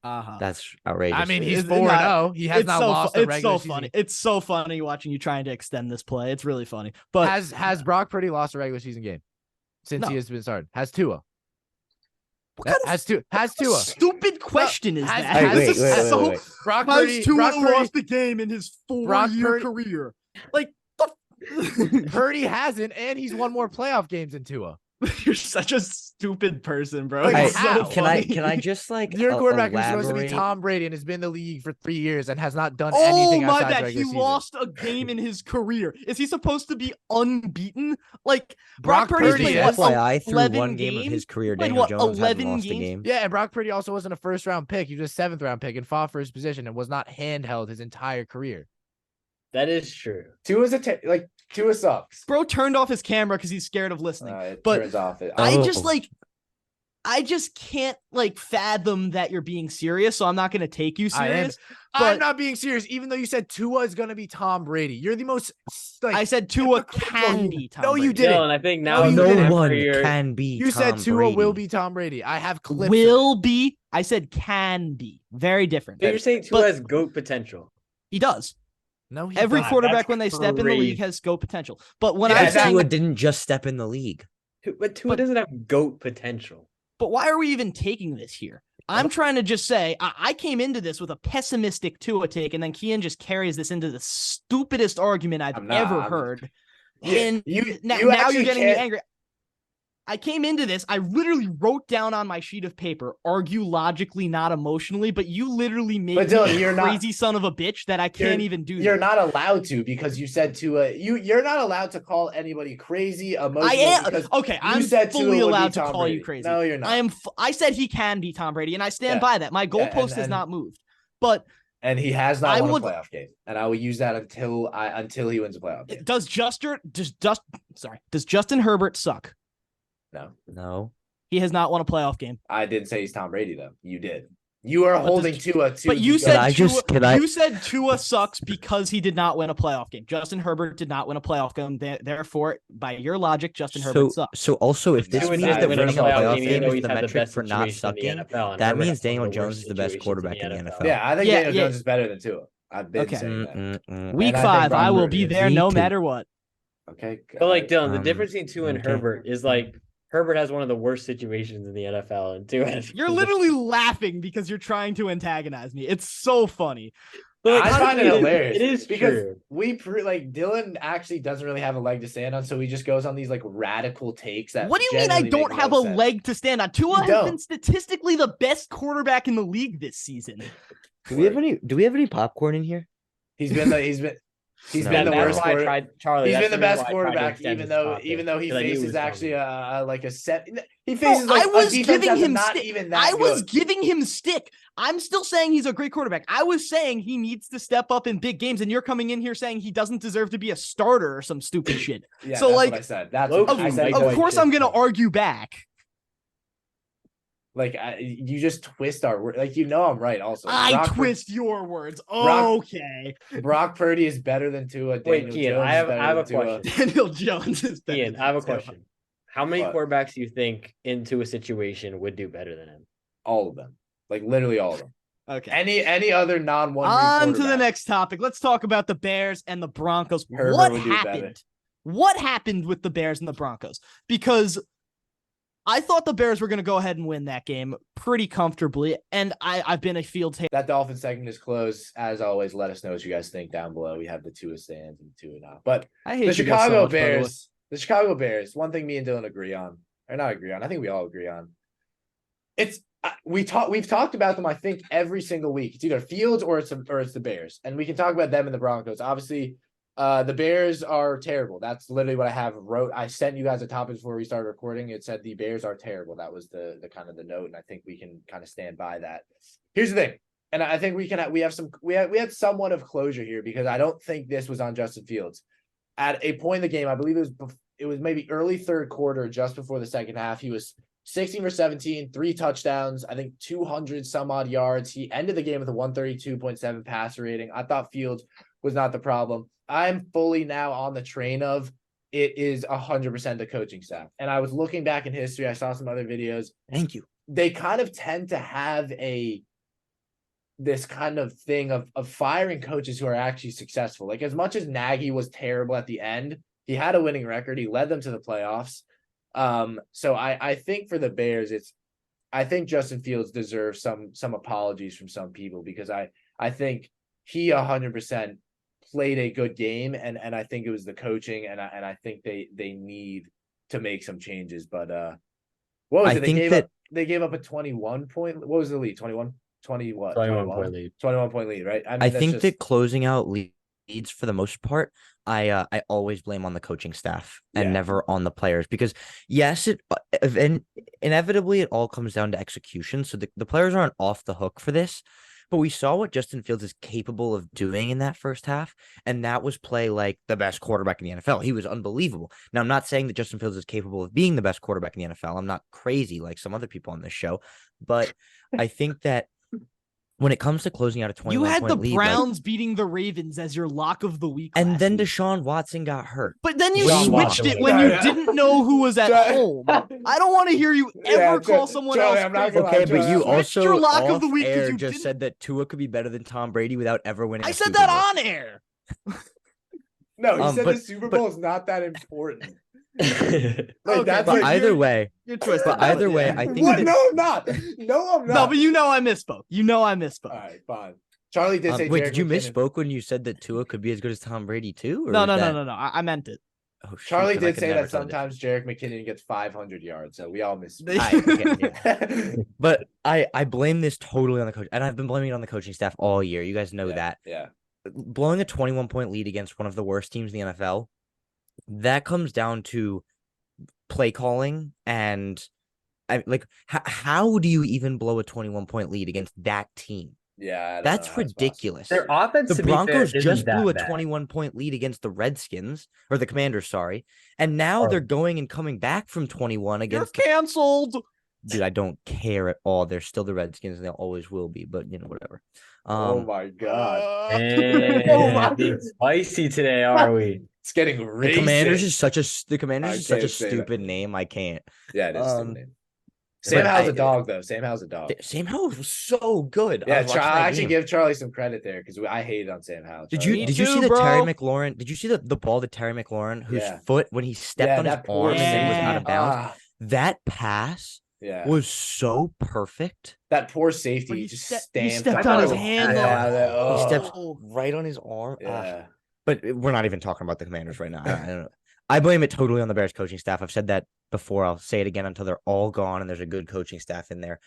Uh-huh. That's outrageous. I mean, he's It's 4-0. He has It's not so lost fu- a It's regular so season. funny. It's so funny watching you trying to extend this play. It's really funny. But Has Brock Purdy lost a regular season game since No. he has been started? Has Tua? what kind of Has Tua? stupid question is has- that? has- This is has- so- wait. Brock Purdy. Has Tua Brock Purdy, lost a game in his Brock 4-year Purdy- career? Like, the Purdy hasn't, and he's won more playoff games than Tua. You're such a stupid person, bro. Like, It's how? so Can I funny. just like Your quarterback who's supposed to be elaborate? Tom Brady and has been in the league for 3 years and has not done Oh anything my outside bad. regular He season. lost a game in his career. Is he supposed to be unbeaten? Like Brock Purdy's Purdy played is. what, FYI, through 11 one game of games? his career, Played Daniel what, Jones hasn't 11 lost a games? game. Yeah, and Brock Purdy also wasn't a first round pick. He was a 7th round pick and fought for his position and was not handheld his entire career. That is true. Tua sucks. Bro turned off his camera because he's scared of listening. It But turns off it. I just can't like fathom that you're being serious, so I'm not gonna take you I am. serious. I'm but- not being serious, even though you said Tua is going to be Tom Brady. You're the most like I said Tua hypocritical can human. be Tom No, you Brady. didn't. Dylan, I think now No, is you the didn't. time No for one your- can be. you said Tom Tua Brady. will be Tom Brady. I have clips. Will be. I said can be. Very different. So you're saying Tua But- has GOAT potential. He does. No, he Every doesn't. quarterback that's when they step in the crazy. league has scope potential. But when Yeah, I'm But saying, Tua didn't just step in the league. But Tua But- doesn't have GOAT potential. but why are we even taking this here? I'm trying to just say I came into this with a pessimistic Tua take, and then Kian just carries this into the stupidest argument I've ever heard. And now you're getting me angry. I came into this, I literally wrote down on my sheet of paper, argue logically, not emotionally, but you literally made But Dylan, me a you're not- crazy son of a bitch that I can't even do You're that. not allowed to because you said Tua. You're not allowed to call anybody crazy, emotional. I am because okay. you I'm said Tua fully would be allowed to Tom call Brady. you crazy. No, you're not. I said he can be Tom Brady, and I stand Yeah. by that. My Yeah, goalpost has and- not moved. But And he has not I won would- a playoff game, and I will use that until he wins a playoff game. does Justin Herbert suck? No. He has not won a playoff game. I didn't say he's Tom Brady though. You did. You are holding Tua to. But you the said I goat. just- can I- you said Tua sucks because he did not win a playoff game. Justin Herbert did not win a playoff game. Therefore, by your logic, Justin Herbert sucks. So also, if this Tua means didn't that win a winning a playoff playoff game, game even though is he's the had the metric best for not situation in the sucking, NFL, and that Herbert means has one of Daniel the Jones worst is the best situations quarterback in the NFL. Yeah, I think Yeah, Daniel yeah. Jones is better than Tua. I've been Okay. saying that. Week And I think 5, Brock I will Purdy be is there no V2. matter what. Okay. But like Dylan, the difference between Tua and okay. Herbert is like Herbert has one of the worst situations in the NFL, and Tua has. You're literally laughing because you're trying to antagonize me. It's so funny. But, like, I find it honestly, hilarious. It is because true. Dylan actually doesn't really have a leg to stand on, so he just goes on these like radical takes that. What do you mean I genuinely don't make have no a sense. leg to stand on? Tua You has don't. been statistically the best quarterback in the league this season. Do we have any popcorn in here? He's been He's No. been the That's worst why I quarter- tried Charlie. He's that's been the reason best why I tried to quarterback, extend even this though topic, he 'cause I knew he faces was actually coming. like a set. He Bro, faces like I a was defense giving that's him not stick. even that I was good. giving him stick. I'm still saying he's a great quarterback. I was saying he needs to step up in big games, and you're coming in here saying he doesn't deserve to be a starter or some stupid shit. Yeah, So that's like, what I said. That's Low what key, I said. Mike of White course shit I'm gonna talk. argue back. Like you just twist our word. Like I'm right. Also, I twist your words. Brock- Okay. Brock Purdy is better than Tua. Wait, Daniel Kian, Jones I is have better a than Tua. question. Daniel Jones is better. Ian, I have a than Tua. question. How many What? quarterbacks do you think into a situation would do better than him? All of them. Like literally all of them. Okay. Any other non-one read On to the quarterback. next topic. Let's talk about the Bears and the Broncos. Herbert What would do better. happened? What happened with the Bears and the Broncos? Because I thought the Bears were going to go ahead and win that game pretty comfortably, and I've been a field hater. That Dolphins segment is closed. As always, let us know what you guys think down below. We have the Tua stands and Tua now. But I hate the you guys so Chicago much, by the way. Bears, one thing me and Dylan agree on, or not agree on, I think we all agree on. We've talked about them, I think, every single week. It's either Fields or it's the Bears. And we can talk about them and the Broncos. Obviously, the Bears are terrible. That's literally what I wrote. I sent you guys a topic before we started recording. It said the Bears are terrible. That was the kind of the note, and I think we can kind of stand by that. Here's the thing, and I think we had somewhat of closure here because I don't think this was on Justin Fields. At a point in the game, I believe it was maybe early third quarter, just before the second half. He was 16 for 17, 3 touchdowns, I think 200 some odd yards. He ended the game with a 132.7 passer rating. I thought Fields was not the problem. I'm fully now on the train of it is 100% the coaching staff. And I was looking back in history. I saw some other videos. Thank you. They kind of tend to have this kind of thing of firing coaches who are actually successful. Like as much as Nagy was terrible at the end, he had a winning record. He led them to the playoffs. So I think for the Bears, I think Justin Fields deserves some apologies from some people because I think he 100% played a good game and I think it was the coaching and I think they need to make some changes. But what was it? They gave up a 21 point. What was the lead? 21 what? 21 point lead. 21 point lead, right? I think that closing out leads for the most part, I always blame on the coaching staff and never on the players because yes, inevitably it all comes down to execution. So the players aren't off the hook for this, but we saw what Justin Fields is capable of doing in that first half, and that was play like the best quarterback in the NFL. He was unbelievable. Now, I'm not saying that Justin Fields is capable of being the best quarterback in the NFL. I'm not crazy like some other people on this show, but I think that when it comes to closing out a 21 You had the lead, Browns beating the Ravens as your lock of the week. and last then week. Deshaun Watson got hurt. But then you Deshaun switched Watson it was when a- you Yeah. didn't know who was at home. I don't want to hear you ever call someone Charlie, else I'm not crazy. gonna lie, Okay, Charlie, but you I'm not- switched also your lock of off the week 'cause air you just didn't- said that Tua could be better than Tom Brady without ever winning. I a said Super that Bowl. on air. No, he said but- the Super Bowl is not that important. Okay, That's But what either you're- way, You're twisted. but either way, Yeah. I think What? that- No, I'm not. No, I'm not. No, but you know I misspoke. All All right, fine. Charlie did say. wait, Jerick did you McKinnon. misspoke when you said that Tua could be as good as Tom Brady too? Or No, was no, that... no. I meant it. Oh, shoot, Charlie 'cause I did could say never that tell the sometimes Jerick McKinnon gets 500 yards, so we all miss. They- But I blame this totally on the coach, and I've been blaming it on the coaching staff all year. You guys know that. Yeah. Blowing a 21-point lead against one of the worst teams in the NFL, that comes down to play calling and how do you even blow a 21-point lead against that team? Yeah, I don't know That's how it's ridiculous. Their offense, The to be fair, Broncos isn't just blew a that bad. 21-point lead against the Redskins or the Commanders, sorry. And now Oh. they're going and coming back from 21 You're against canceled. Dude, I don't care at all. They're still the Redskins and they always will be, but whatever. Oh my god, Man, being spicy today, are we? it's getting the racist. Commanders is such a I such a can't say that. stupid name. I can't. Yeah, it is. Um, Stupid name. Sam but Howell's I- a dog, though. Sam Howell's a dog. Sam Howell was so good. Yeah, was watching I that actually game. give Charlie some credit there because I hated on Sam Howell. Did Charlie. you Me see too, the bro. Terry McLaurin? Did you see the ball to Terry McLaurin, whose Yeah. foot when he stepped Yeah, on his that poor arm and then was safety. out of bounds? Ah, That pass yeah, was so perfect. that poor safety But he just he stamped. stepped on on his him. hand. Yeah, though. that- He oh. stepped right on his arm. Ah. Yeah, But we're not even talking about the Commanders right now. I don't know. I blame it totally on the Bears coaching staff. I've said that before. I'll say it again until they're all gone and there's a good coaching staff in there.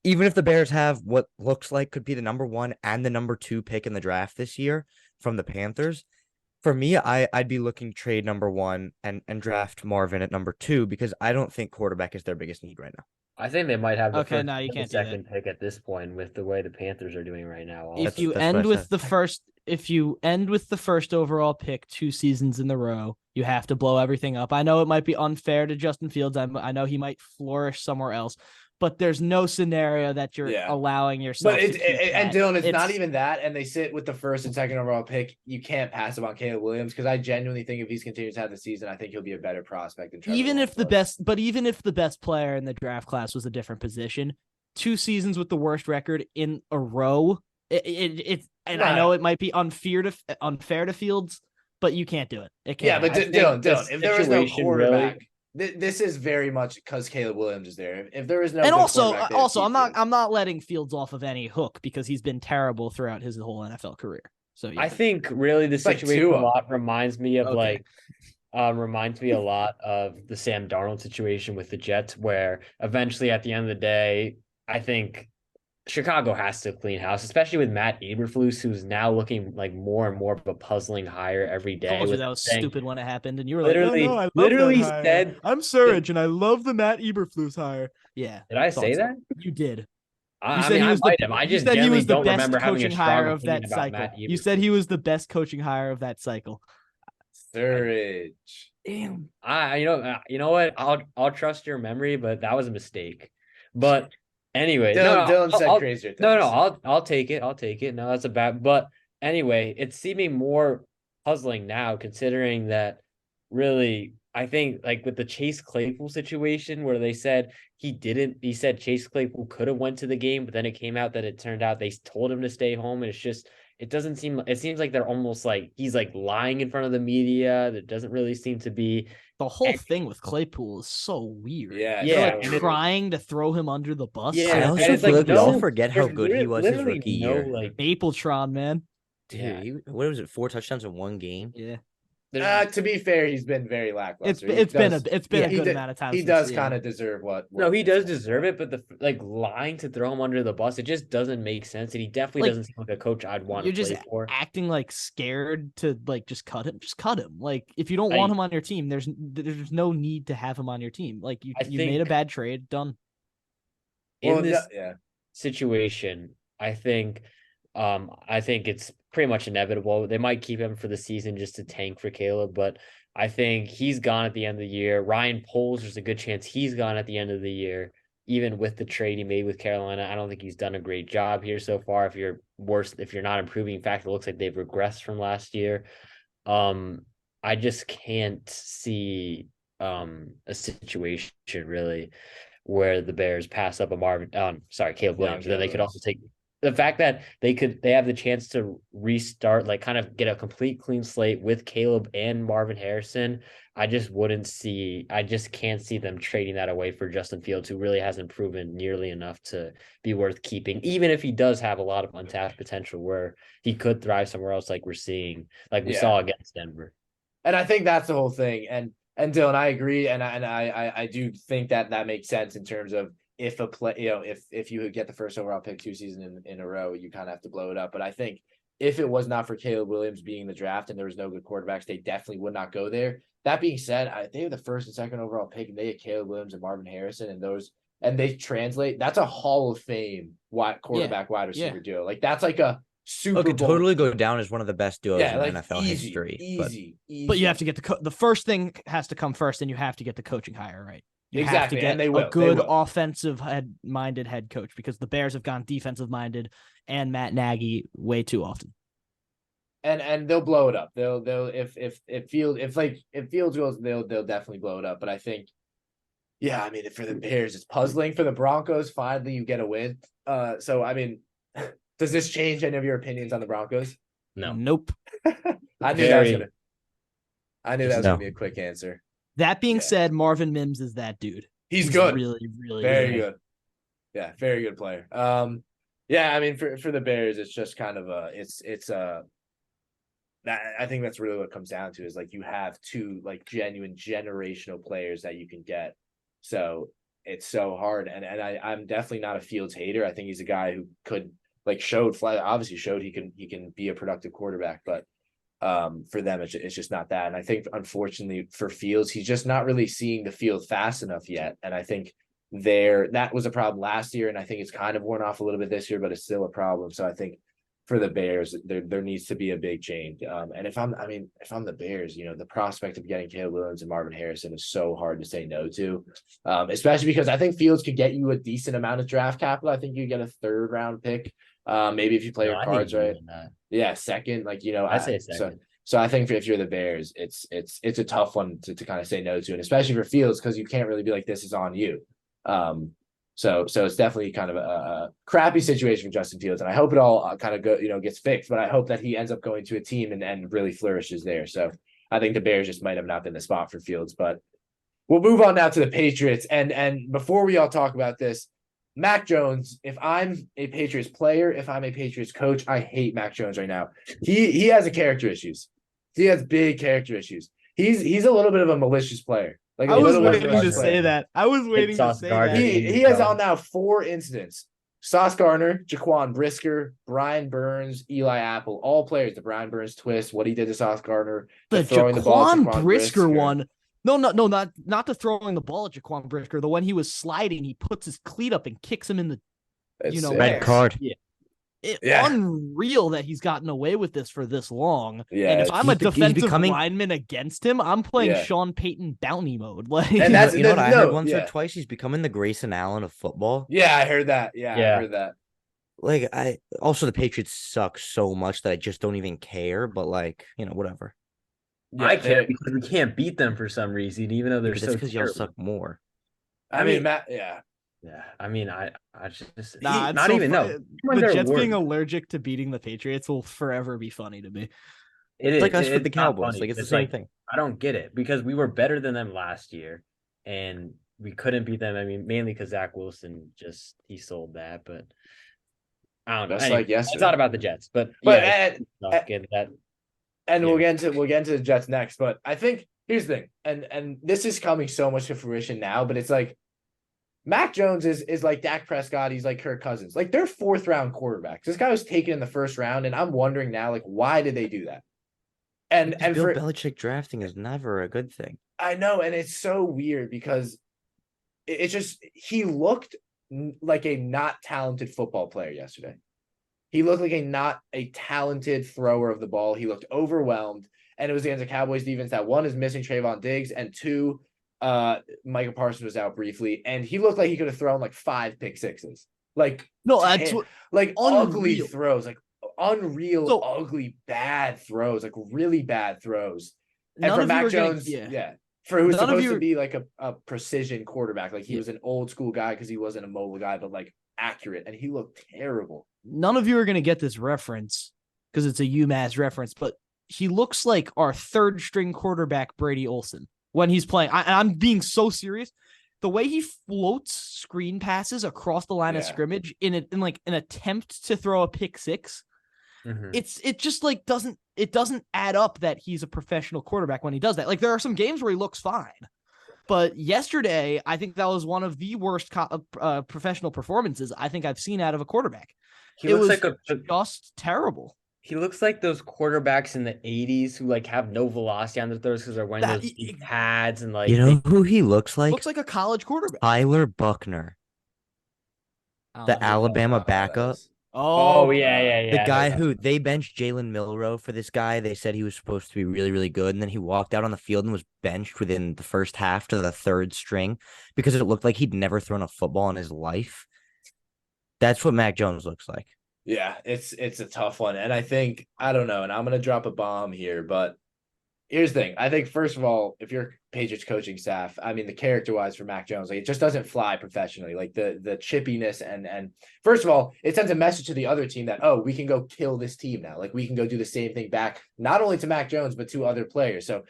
Even if the Bears have what looks like could be the number 1 and the number 2 pick in the draft this year from the Panthers, For me, I'd be looking trade number 1 and draft Marvin at number 2 because I don't think quarterback is their biggest need right now. I think they might have the Okay, first no, you and the can't do that. second pick at this point with the way the Panthers are doing right now. If That's- you that's what end I with said. the first, if you end with the first overall pick 2 seasons in a row, you have to blow everything up. I know it might be unfair to Justin Fields. I know he might flourish somewhere else, but there's no scenario that you're Yeah. allowing yourself. But to keep and that. Dylan, it's not even that, and they sit with the first and second overall pick. You can't pass up on Caleb Williams because I genuinely think if he continues to have the season, I think he'll be a better prospect than Trevor even if Lawrence the was. best, but even if the best player in the draft class was a different position, 2 seasons with the worst record in a row, it and I know it might be unfair to Fields, but you can't do it. It can't. Yeah, but I think Dylan, this if there was no situation really- quarterback, this is very much because Caleb Williams is there. If there was no, and good also, quarterback, they would keep Fields. I'm not letting Fields off of any hook because he's been terrible throughout his whole NFL career. So yeah. I think really the like situation a Tua. lot reminds me of Okay. reminds me a lot of the Sam Darnold situation with the Jets, where eventually at the end of the day, I think Chicago has to clean house, especially with Matt Eberflus, who's now looking like more and more of a puzzling hire every day. told you with that was saying- stupid when it happened, and you were Literally- like, "Oh no, I love literally that hire. said- I'm Surge, and I love the Matt Eberflus hire." Yeah, Did I say thought so. that? You did. You I said mean, he I was might the. have. I You just said he generally was the don't best remember having a coaching strong hire of opinion that about cycle. Matt You said he Eberflus. was the best coaching hire of that cycle. Surge. Damn. You know what? I'll trust your memory, but that was a mistake. But anyway, Dylan said I'll- crazier things. I'll take it. I'll take it. No, that's a bad. But anyway, it's seeming more puzzling now, considering that really, I think like with the Chase Claypool situation, where they said he didn't. He said Chase Claypool could have went to the game, but then it came out that it turned out they told him to stay home, and it's just. It doesn't seem. It seems like they're almost like he's like lying in front of the media. That doesn't really seem to be. The whole thing with Claypool is so weird. Yeah, Yeah, They're and like it's- trying to throw him under the bus. Yeah, I and also it's feel like like we all no- forget how there's good he was his literally rookie no, year. like, Mapletron, man. Dude, yeah. what was it? 4 touchdowns in 1 game. Yeah, To be fair, he's been very lackluster. it's been a yeah, good he did- amount of time. He since- does yeah. kind of deserve what. No, he does deserve it, but the like lying to throw him under the bus, it just doesn't make sense, and he definitely Like, doesn't seem like a coach I'd want You're to just play for. acting like scared to like just cut him. Just cut him. Like if you don't want I- him on your team, there's no need to have him on your team. Like you I made a think- bad trade. Done. In this yeah. situation, I think it's pretty much inevitable. They might keep him for the season just to tank for Caleb, but I think he's gone at the end of the year. Ryan Poles, there's a good chance he's gone at the end of the year, even with the trade he made with Carolina. I don't think he's done a great job here so far. If you're not improving, in fact, it looks like they've regressed from last year. I just can't see a situation really where the Bears pass up Caleb Williams. Then they could also take the fact that they have the chance to restart, like kind of get a complete clean slate with Caleb and Marvin Harrison. I just can't see them trading that away for Justin Fields, who really hasn't proven nearly enough to be worth keeping, even if he does have a lot of untapped potential where he could thrive somewhere else, like we saw against Denver. And I think that's the whole thing. And Dylan, I agree, and I do think that makes sense in terms of if you get the first overall pick 2 seasons in a row, you kind of have to blow it up. But I think if it was not for Caleb Williams being in the draft and there was no good quarterbacks, they definitely would not go there. That being said, they have the first and second overall pick, and they had Caleb Williams and Marvin Harrison, and they translate. That's a Hall of Fame wide receiver duo. Like that's like a Super could Bowl. totally go down as one of the best duos in like NFL history. Easy. But you have to get the first thing has to come first, and you have to get the coaching hire right. You Exactly, have to get and they will. a good They will. offensive-minded head coach, because the Bears have gone defensive-minded and Matt Nagy way too often. And they'll blow it up. They'll if Fields goes, they'll definitely blow it up. But I think, yeah, I mean, for the Bears, it's puzzling. For the Broncos, finally you get a win. So I mean, does this change any of your opinions on the Broncos? No. Nope. I knew that was gonna be a quick answer. That being Yeah. said, Marvin Mims is that dude. He's good. Really, really Very good. Yeah, very good player. Yeah, I mean, for the Bears, it's just kind of I think that's really what it comes down to, is like you have two like genuine generational players that you can get. So it's so hard. And I'm definitely not a Fields hater. I think he's a guy who could obviously showed he can be a productive quarterback, but For them, it's just not that. And I think, unfortunately, for Fields, he's just not really seeing the field fast enough yet. And I think that was a problem last year, and I think it's kind of worn off a little bit this year, but it's still a problem. So I think for the Bears, there needs to be a big change. And if I'm the Bears, the prospect of getting Caleb Williams and Marvin Harrison is so hard to say no to, especially because I think Fields could get you a decent amount of draft capital. I think you get a 3rd round pick. Maybe if you play your cards right. Yeah, second, I say second. So I think if you're the Bears, it's a tough one to kind of say no to, and especially for Fields, because you can't really be like, this is on you. So it's definitely kind of a crappy situation for Justin Fields, and I hope it all kind of gets fixed. But I hope that he ends up going to a team and really flourishes there. So I think the Bears just might have not been the spot for Fields. But we'll move on now to the Patriots. And before we all talk about this, Mac Jones, if I'm a Patriots player, if I'm a Patriots coach, I hate Mac Jones right now. He has character issues. He has big character issues. He's a little bit of a malicious player. Like I was waiting to say that. I was waiting to say that. He has on now 4 incidents. Sauce Gardner, Jaquan Brisker, Brian Burns, Eli Apple, all players. The Brian Burns twist, what he did to Sauce Gardner, the throwing the ball to Jaquan Brisker one. No, not the throwing the ball at Jaquan Brisker. The one he was sliding, he puts his cleat up and kicks him in the, red card. Yeah. Unreal that he's gotten away with this for this long. Yeah, and if I'm a defensive lineman against him, I'm playing Sean Payton bounty mode. Like, and that's what I heard once or twice. He's becoming the Grayson Allen of football. Yeah, I heard that. Yeah, I heard that. Like, also the Patriots suck so much that I just don't even care. But whatever. Yeah, I care because we can't beat them for some reason, even though they're so. Because y'all suck more. I mean, Matt. Yeah, I mean, I just not so even no. The Jets being allergic to beating the Patriots will forever be funny to me. It's like us with the Cowboys. Like, it's the same thing. I don't get it because we were better than them last year, and we couldn't beat them. I mean, mainly because Zach Wilson he sold that, but I don't know. That's anyway, like yesterday. It's not about the Jets, but we'll get into the Jets next. But I think here's the thing, and this is coming so much to fruition now, but it's like, Mac Jones is like Dak Prescott. He's like Kirk Cousins. Like, they're 4th round quarterbacks. This guy was taken in the 1st round, and I'm wondering now, like, why did they do that? And Bill Belichick drafting is never a good thing. I know, and it's so weird because it's just he looked like a not talented football player yesterday. He looked like a not a talented thrower of the ball. He looked overwhelmed, and it was against the Cowboys defense that, 1, is missing Trayvon Diggs, and 2, Micah Parsons was out briefly, and he looked like he could have thrown like 5 pick sixes. Like, ugly throws, like unreal, ugly, bad throws, like really bad throws. And for Mac Jones, for who's supposed to be like a precision quarterback, like he was an old school guy because he wasn't a mobile guy, but like accurate, and he looked terrible. None of you are going to get this reference because it's a UMass reference, but he looks like our 3rd string quarterback, Brady Olson, when he's playing. I'm being so serious. The way he floats screen passes across the line of scrimmage in like an attempt to throw a pick 6, it just like doesn't add up that he's a professional quarterback when he does that. Like, there are some games where he looks fine, but yesterday I think that was one of the worst professional performances I think I've seen out of a quarterback. It was like just terrible. He looks like those quarterbacks in the 80s who like have no velocity on their throws because they're wearing those pads and like. You know who he looks like? Looks like a college quarterback. Tyler Buckner, the Alabama backup. Oh yeah. The guy who they benched Jalen Milroe for this guy. They said he was supposed to be really, really good, and then he walked out on the field and was benched within the first half to the 3rd string because it looked like he'd never thrown a football in his life. That's what Mac Jones looks like. Yeah, it's a tough one. And I think, I don't know, and I'm going to drop a bomb here, but here's the thing. I think, first of all, if you're Patriots coaching staff, I mean, the character-wise for Mac Jones, like, it just doesn't fly professionally. Like, the chippiness and first of all, it sends a message to the other team that, oh, we can go kill this team now. Like, we can go do the same thing back, not only to Mac Jones, but to other players. So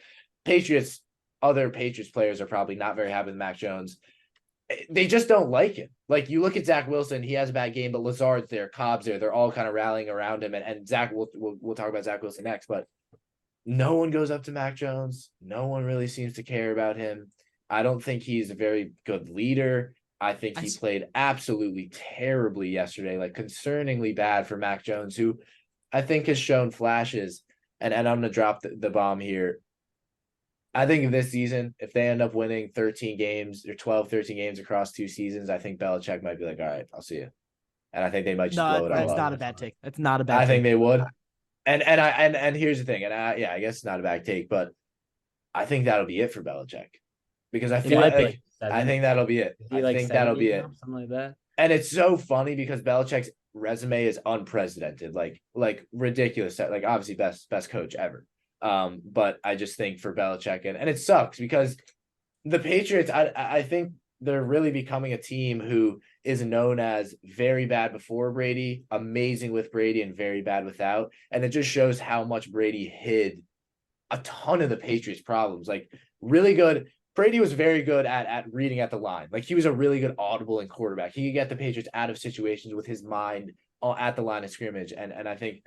other Patriots players are probably not very happy with Mac Jones. They just don't like him. Like, you look at Zach Wilson, he has a bad game, but Lazard's there, Cobb's there. They're all kind of rallying around him. And Zach, we'll talk about Zach Wilson next, but no one goes up to Mac Jones. No one really seems to care about him. I don't think he's a very good leader. I think he played absolutely terribly yesterday, like concerningly bad for Mac Jones, who I think has shown flashes. and I'm going to drop the bomb here. I think this season, if they end up winning 13 games or 12, 13 games across 2 seasons, I think Belichick might be like, all right, I'll see you. And I think they might just blow it all that's up. not a bad take. That's not a bad I take. think they would. And here's the thing. I guess it's not a bad take, but I think that'll be it for Belichick. Because I feel like I think that'll be it. I think that'll be it. Something like that. And it's so funny because Belichick's resume is unprecedented, like ridiculous. Like obviously best coach ever. But I just think for Belichick and it sucks because the Patriots, I think they're really becoming a team who is known as very bad before Brady, amazing with Brady, and very bad without. And it just shows how much Brady hid a ton of the Patriots' problems. Like really good. Brady was very good at reading at the line. Like he was a really good audible and quarterback. He could get the Patriots out of situations with his mind at the line of scrimmage. And I think,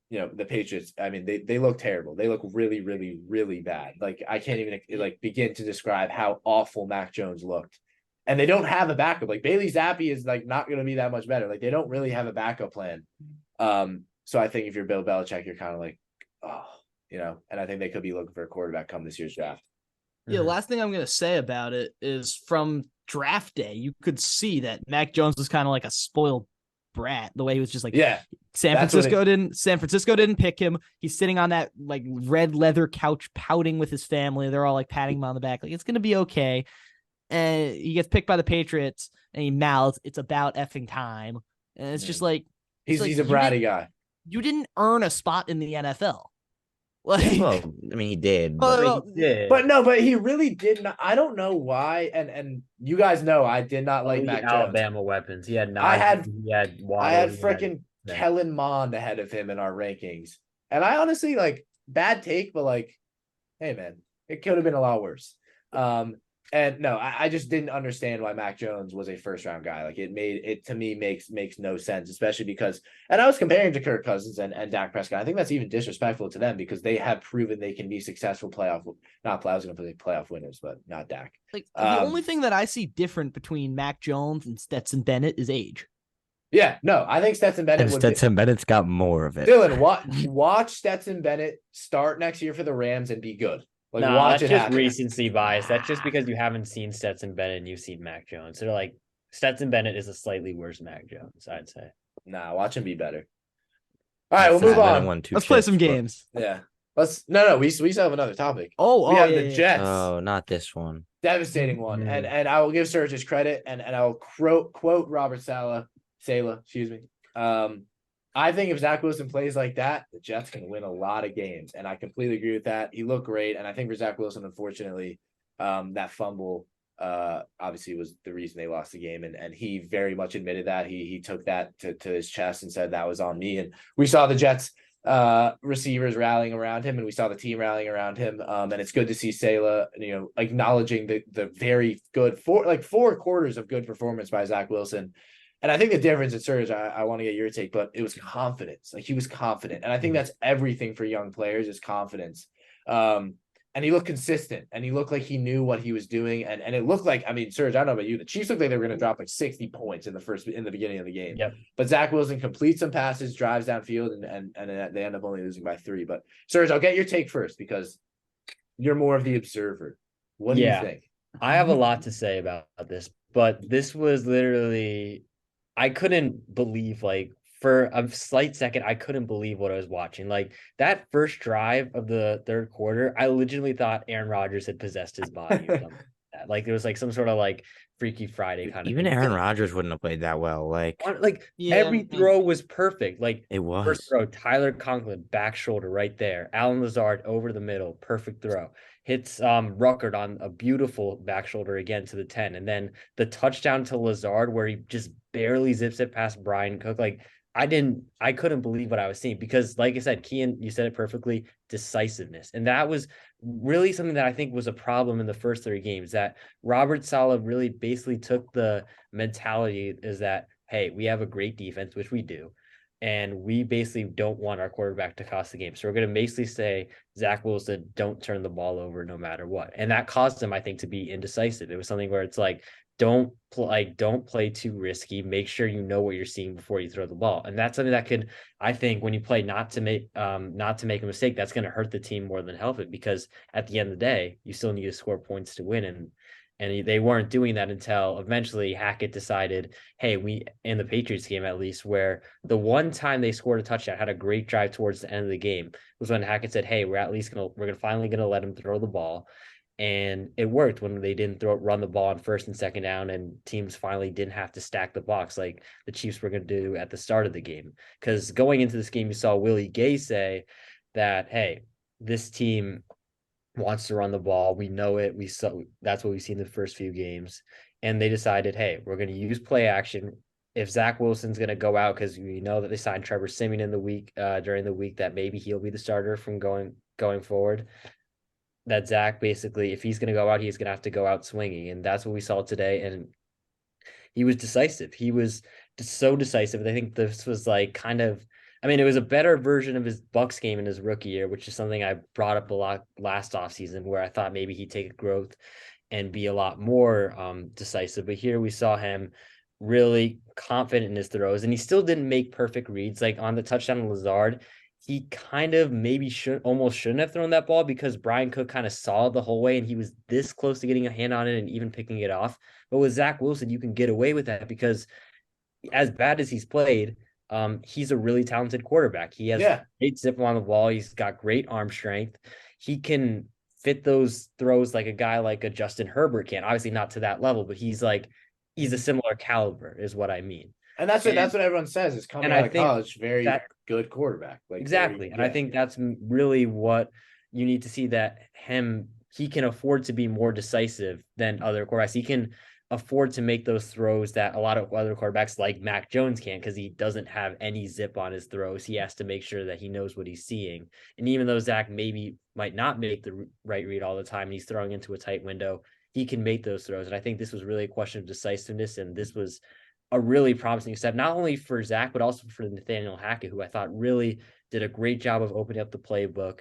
the Patriots, I mean, they look terrible. They look really, really, really bad. Like I can't even begin to describe how awful Mac Jones looked. And they don't have a backup. Like Bailey Zappi is not going to be that much better. Like they don't really have a backup plan. So I think if you're Bill Belichick, you're kind of like, and I think they could be looking for a quarterback come this year's draft. Yeah, last thing I'm going to say about it is from draft day, you could see that Mac Jones was kind of like a spoiled brat, the way he was just like, San Francisco didn't pick him. He's sitting on that like red leather couch pouting with his family. They're all like patting him on the back. Like, it's going to be okay. And he gets picked by the Patriots and he mouths, "It's about effing time." And it's just like, he's a bratty guy. You didn't earn a spot in the NFL. Like, Well, I mean, he did. But he really did not. I don't know why. And you guys know I did not like Mac Jones. Alabama weapons. He had Najee, I had Waddle, freaking Kellen Mond ahead of him in our rankings. And I honestly bad take, but hey man, it could have been a lot worse. And no, I just didn't understand why Mac Jones was a first round guy. Like it to me makes no sense, especially because, and I was comparing to Kirk Cousins and Dak Prescott. I think that's even disrespectful to them because they have proven they can be successful playoff winners, but not Dak. Like the only thing that I see different between Mac Jones and Stetson Bennett is age. Yeah, no, I think Stetson Bennett. Bennet's got more of it. Dylan, watch Stetson Bennett start next year for the Rams and be good. Watch that's just happen. Recency bias. That's just because you haven't seen Stetson Bennett and you've seen Mac Jones. So Stetson Bennett is a slightly worse Mac Jones, I'd say. Nah, watch him be better. All right, we'll move on. Let's play some games. Yeah. We still have another topip. We have the Jets. Oh, not this one. Devastating one. Mm-hmm. And I will give Serge his credit and I'll quote Robert Saleh, excuse me. I think if Zach Wilson plays like that, the Jets can win a lot of games. And I completely agree with that. He looked great. And I think for Zach Wilson, unfortunately, that fumble obviously was the reason they lost the game. And he very much admitted that. He took that to his chest and said that was on me. And we saw the Jets receivers rallying around him and we saw the team rallying around him. And it's good to see Saleh, acknowledging the very good 4 quarters of good performance by Zach Wilson. And I think the difference in Serge, I want to get your take, but it was confidence. He was confident. And I think that's everything for young players is confidence. And he looked consistent and he looked like he knew what he was doing. And it looked like, Serge, I don't know about you, the Chiefs looked like they were going to drop 60 points in the beginning of the game. Yep. But Zach Wilson completes some passes, drives downfield, and they end up only losing by 3. But Serge, I'll get your take first because you're more of the observer. What do you think? I have a lot to say about this, but this was literally... I couldn't believe, for a slight second, I couldn't believe what I was watching. That first drive of the third quarter, I legitimately thought Aaron Rodgers had possessed his body or something like that. There was some sort of Freaky Friday kind of Even thing. Aaron Rodgers wouldn't have played that well. Every throw was perfect. It was. First throw, Tyler Conklin, back shoulder right there. Alan Lazard over the middle, perfect throw. Hits Ruckert on a beautiful back shoulder again to the 10. And then the touchdown to Lazard where he just barely zips it past Brian Cook. I couldn't believe what I was seeing because, like I said, Kian, you said it perfectly, decisiveness. And that was really something that I think was a problem in the first 3 games, that Robert Saleh really basically took the mentality is that, hey, we have a great defense, which we do. and we basically don't want our quarterback to cost the game. So we're going to basically say, Zach Wilson, don't turn the ball over no matter what. And that caused him, I think, to be indecisive. It was something where it's like, don't play too risky. Make sure you know what you're seeing before you throw the ball. And that's something that could, I think, when you play not to make a mistake, that's going to hurt the team more than help it, because at the end of the day, you still need to score points to win. And they weren't doing that until eventually Hackett decided, hey, we, in the Patriots game at least, where the one time they scored a touchdown, had a great drive towards the end of the game, was when Hackett said, hey, we're finally gonna let him throw the ball. And it worked when they didn't run the ball on first and second down, and teams finally didn't have to stack the box like the Chiefs were going to do at the start of the game. Because going into this game, you saw Willie Gay say that, hey, this team wants to run the ball. We know it. We saw that's what we've seen the first few games. And they decided, hey, we're going to use play action. If Zach Wilson's going to go out, because we know that they signed Trevor Siemian in the week during the week, that maybe he'll be the starter from going forward. That Zach basically, if he's going to go out, he's going to have to go out swinging, and that's what we saw today. And he was decisive. He was so decisive. And I think this was like kind of, I mean, it was a better version of his Bucks game in his rookie year, which is something I brought up a lot last offseason, where I thought maybe he'd take a growth and be a lot more decisive. But here we saw him really confident in his throws, and he still didn't make perfect reads. Like on the touchdown on Lazard, he kind of maybe shouldn't have thrown that ball, because Brian Cook kind of saw the whole way and he was this close to getting a hand on it and even picking it off. But with Zach Wilson, you can get away with that, because as bad as he's played, he's a really talented quarterback. He has great zip on the ball. He's got great arm strength. He can fit those throws like a guy like a Justin Herbert can. Obviously not to that level, but he's a similar caliber is what I mean. And that's what everyone says is coming out of college, very good quarterback. Like exactly. And I think that's really what you need to see, that he can afford to be more decisive than other quarterbacks. He can afford to make those throws that a lot of other quarterbacks like Mac Jones can, because he doesn't have any zip on his throws. He has to make sure that he knows what he's seeing. And even though Zach might not make the right read all the time, and he's throwing into a tight window, he can make those throws. And I think this was really a question of decisiveness, and this was a really promising step, not only for Zach, but also for Nathaniel Hackett, who I thought really did a great job of opening up the playbook,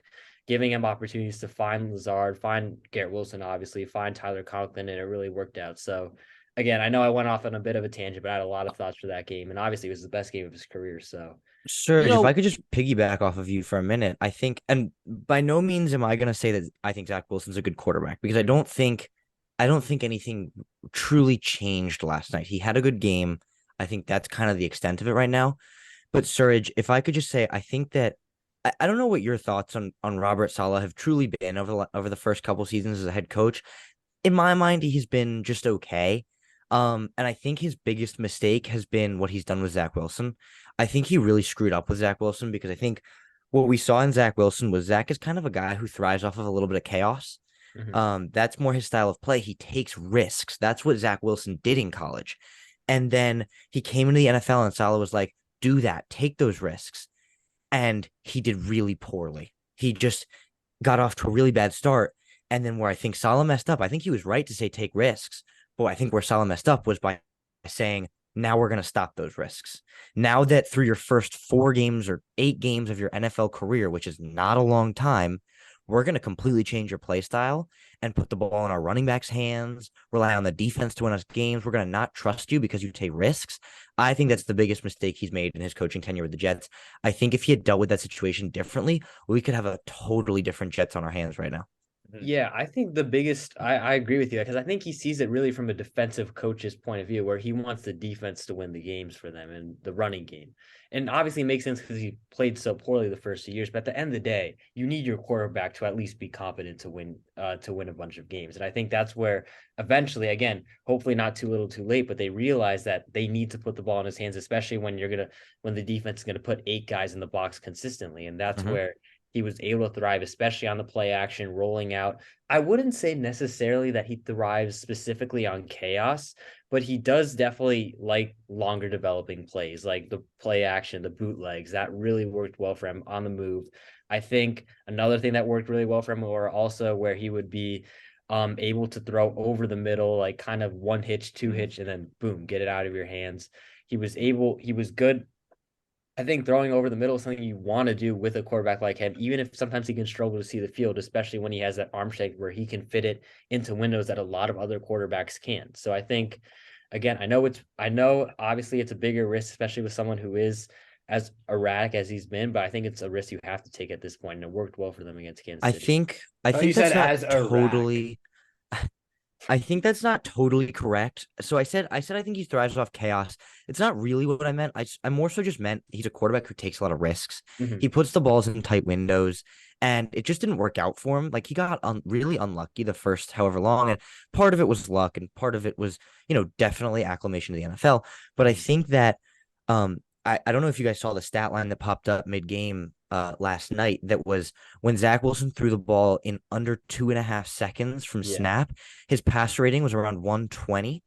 giving him opportunities to find Lazard, find Garrett Wilson, obviously, find Tyler Conklin, and it really worked out. So, again, I know I went off on a bit of a tangent, but I had a lot of thoughts for that game, and obviously it was the best game of his career. So, Serge, if I could just piggyback off of you for a minute, I think, and by no means am I going to say that I think Zach Wilson's a good quarterback, because I don't think anything truly changed last night. He had a good game. I think that's kind of the extent of it right now. But Surge, if I could just say, I think that I don't know what your thoughts on Robert Saleh have truly been over the first couple seasons as a head coach. In my mind, he's been just okay. And I think his biggest mistake has been what he's done with Zach Wilson. I think he really screwed up with Zach Wilson, because I think what we saw in Zach Wilson was Zach is kind of a guy who thrives off of a little bit of chaos. That's more his style of play. He takes risks. That's what Zach Wilson did in college. And then he came into the NFL and Saleh was like, do that, take those risks. And he did really poorly. He just got off to a really bad start. And then where I think Saleh messed up, I think he was right to say take risks. But I think where Saleh messed up was by saying, now we're going to stop those risks. Now that through your first 4 games or 8 games of your NFL career, which is not a long time, we're going to completely change your play style and put the ball in our running backs' hands, rely on the defense to win us games. We're going to not trust you because you take risks. I think that's the biggest mistake he's made in his coaching tenure with the Jets. I think if he had dealt with that situation differently, we could have a totally different Jets on our hands right now. Yeah, I think the biggest, I agree with you, because I think he sees it really from a defensive coach's point of view, where he wants the defense to win the games for them and the running game. And obviously it makes sense because he played so poorly the first 2 years. But at the end of the day, you need your quarterback to at least be competent to win a bunch of games. And I think that's where eventually, again, hopefully not too little too late, but they realize that they need to put the ball in his hands, especially when the defense is going to put 8 guys in the box consistently. And that's where he was able to thrive, especially on the play action, rolling out. I wouldn't say necessarily that he thrives specifically on chaos, but he does definitely like longer developing plays, like the play action, the bootlegs. That really worked well for him on the move. I think another thing that worked really well for him were also where he would be able to throw over the middle, like kind of 1 hitch, 2 hitch, and then boom, get it out of your hands. He was good I think throwing over the middle is something you want to do with a quarterback like him, even if sometimes he can struggle to see the field, especially when he has that arm shake where he can fit it into windows that a lot of other quarterbacks can't. So I think, again, I know obviously it's a bigger risk, especially with someone who is as erratic as he's been, but I think it's a risk you have to take at this point, and it worked well for them against Kansas I City. think you that's said not as Iraq. totally. I think that's not totally correct. So I said I think he thrives off chaos. It's not really what I meant. I more so just meant he's a quarterback who takes a lot of risks. Mhm. He puts the balls in tight windows, and it just didn't work out for him. Like he got really unlucky the first however long, and part of it was luck, and part of it was definitely acclimation to the NFL. But I think that I don't know if you guys saw the stat line that popped up mid game last night that was when Zach Wilson threw the ball in under 2.5 seconds from snap, his passer rating was around 120.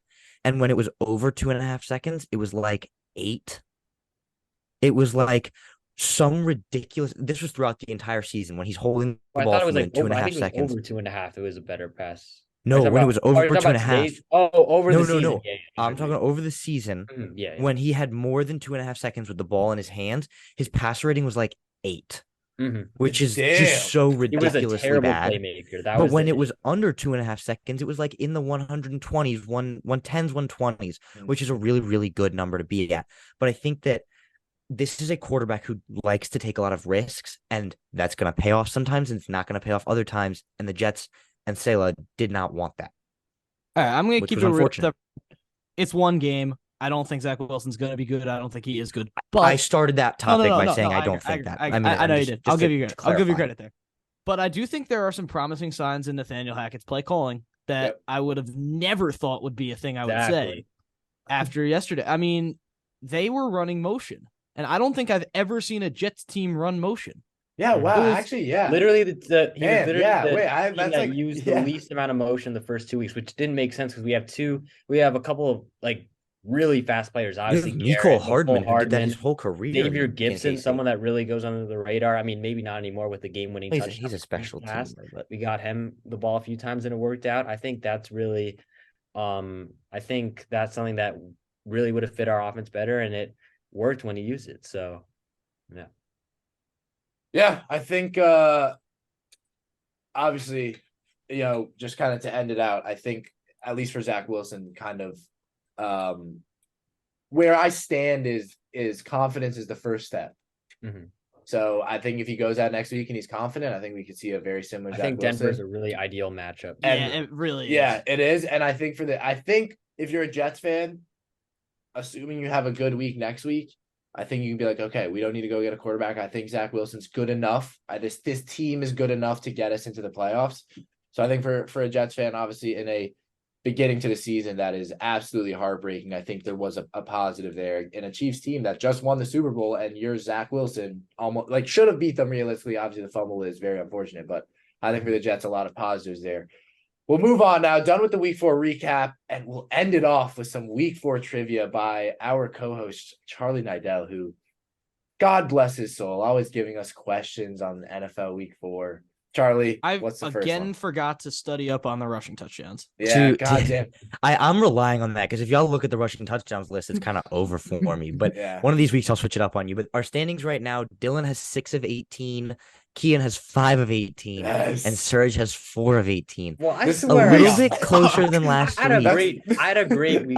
And when it was over 2.5 seconds, it was like 8. It was like some ridiculous. This was throughout the entire season when he's holding the I ball thought it was from like within over, I 2.5 think it was seconds. over 2.5. It was a better pass. No, when it was over you're talking about 2.5. today's- over the season. No. Yeah, I'm talking over the season. Yeah. When he had more than 2.5 seconds with the ball in his hands, his passer rating was like 8. Which is just so He was a ridiculously terrible bad. playmaker. But when it was under 2.5 seconds, it was like in the 120s, 110s, 120s, which is a really, really good number to be at. But I think that this is a quarterback who likes to take a lot of risks, and that's going to pay off sometimes, and it's not going to pay off other times. And the Jets and Salah did not want that. All right, I'm going to Which keep was it real. unfortunate. It's one game. I don't think Zach Wilson's going to be good. I don't think he is good. But I started that topic by saying I don't agree, think that. I mean, know you just- did. just I'll to give you credit. I'll give you clarify. credit there. But I do think there are some promising signs in Nathaniel Hackett's play calling that I would have never thought would be a thing I would say after yesterday. I mean, they were running motion, and I don't think I've ever seen a Jets team run motion. Yeah, wow. was Actually, yeah. Literally, Damn, yeah. That's like used the least amount of motion the first 2 weeks, which didn't make sense because we have a couple of like really fast players. Obviously, Mecole Hardman, who did that his whole career. Xavier in Gibson, KC. someone that really goes under the radar. I mean, maybe not anymore with the game-winning touchdown. He's a special pass. teamer, but We got him the ball a few times and it worked out. I think that's really, I think that's something that really would have fit our offense better, and it worked when he used it. So, yeah. Yeah, I think obviously, just kind of to end it out, I think at least for Zach Wilson, kind of where I stand is confidence is the first step. So I think if he goes out next week and he's confident, I think we could see a very similar. I Zach think Wilson. Denver's a really ideal matchup. And it really is. Yeah, it is. And I think I think if you're a Jets fan, assuming you have a good week next week, I think you can be like, okay, we don't need to go get a quarterback. I think Zach Wilson's good enough. This team is good enough to get us into the playoffs. So I think for a Jets fan, obviously in a beginning to the season that is absolutely heartbreaking, I think there was a positive there in a Chiefs team that just won the Super Bowl, and your Zach Wilson almost like should have beat them realistically. Obviously, the fumble is very unfortunate, but I think for the Jets, a lot of positives there. We'll move on now. Done with the Week 4 recap, and we'll end it off with some Week 4 trivia by our co-host, Charlie Nidell, who, God bless his soul, always giving us questions on the NFL Week 4. Charlie, what's the first one? Forgot to study up on the rushing touchdowns. Yeah, goddamn. I'm relying on that because if y'all look at the rushing touchdowns list, it's kind of over for me. But one of these weeks, I'll switch it up on you. But our standings right now, Dylan has 6 of 18. Kian has 5 of 18, and Serge has 4 of 18. Well, I a little bit closer than last week. I had a great week.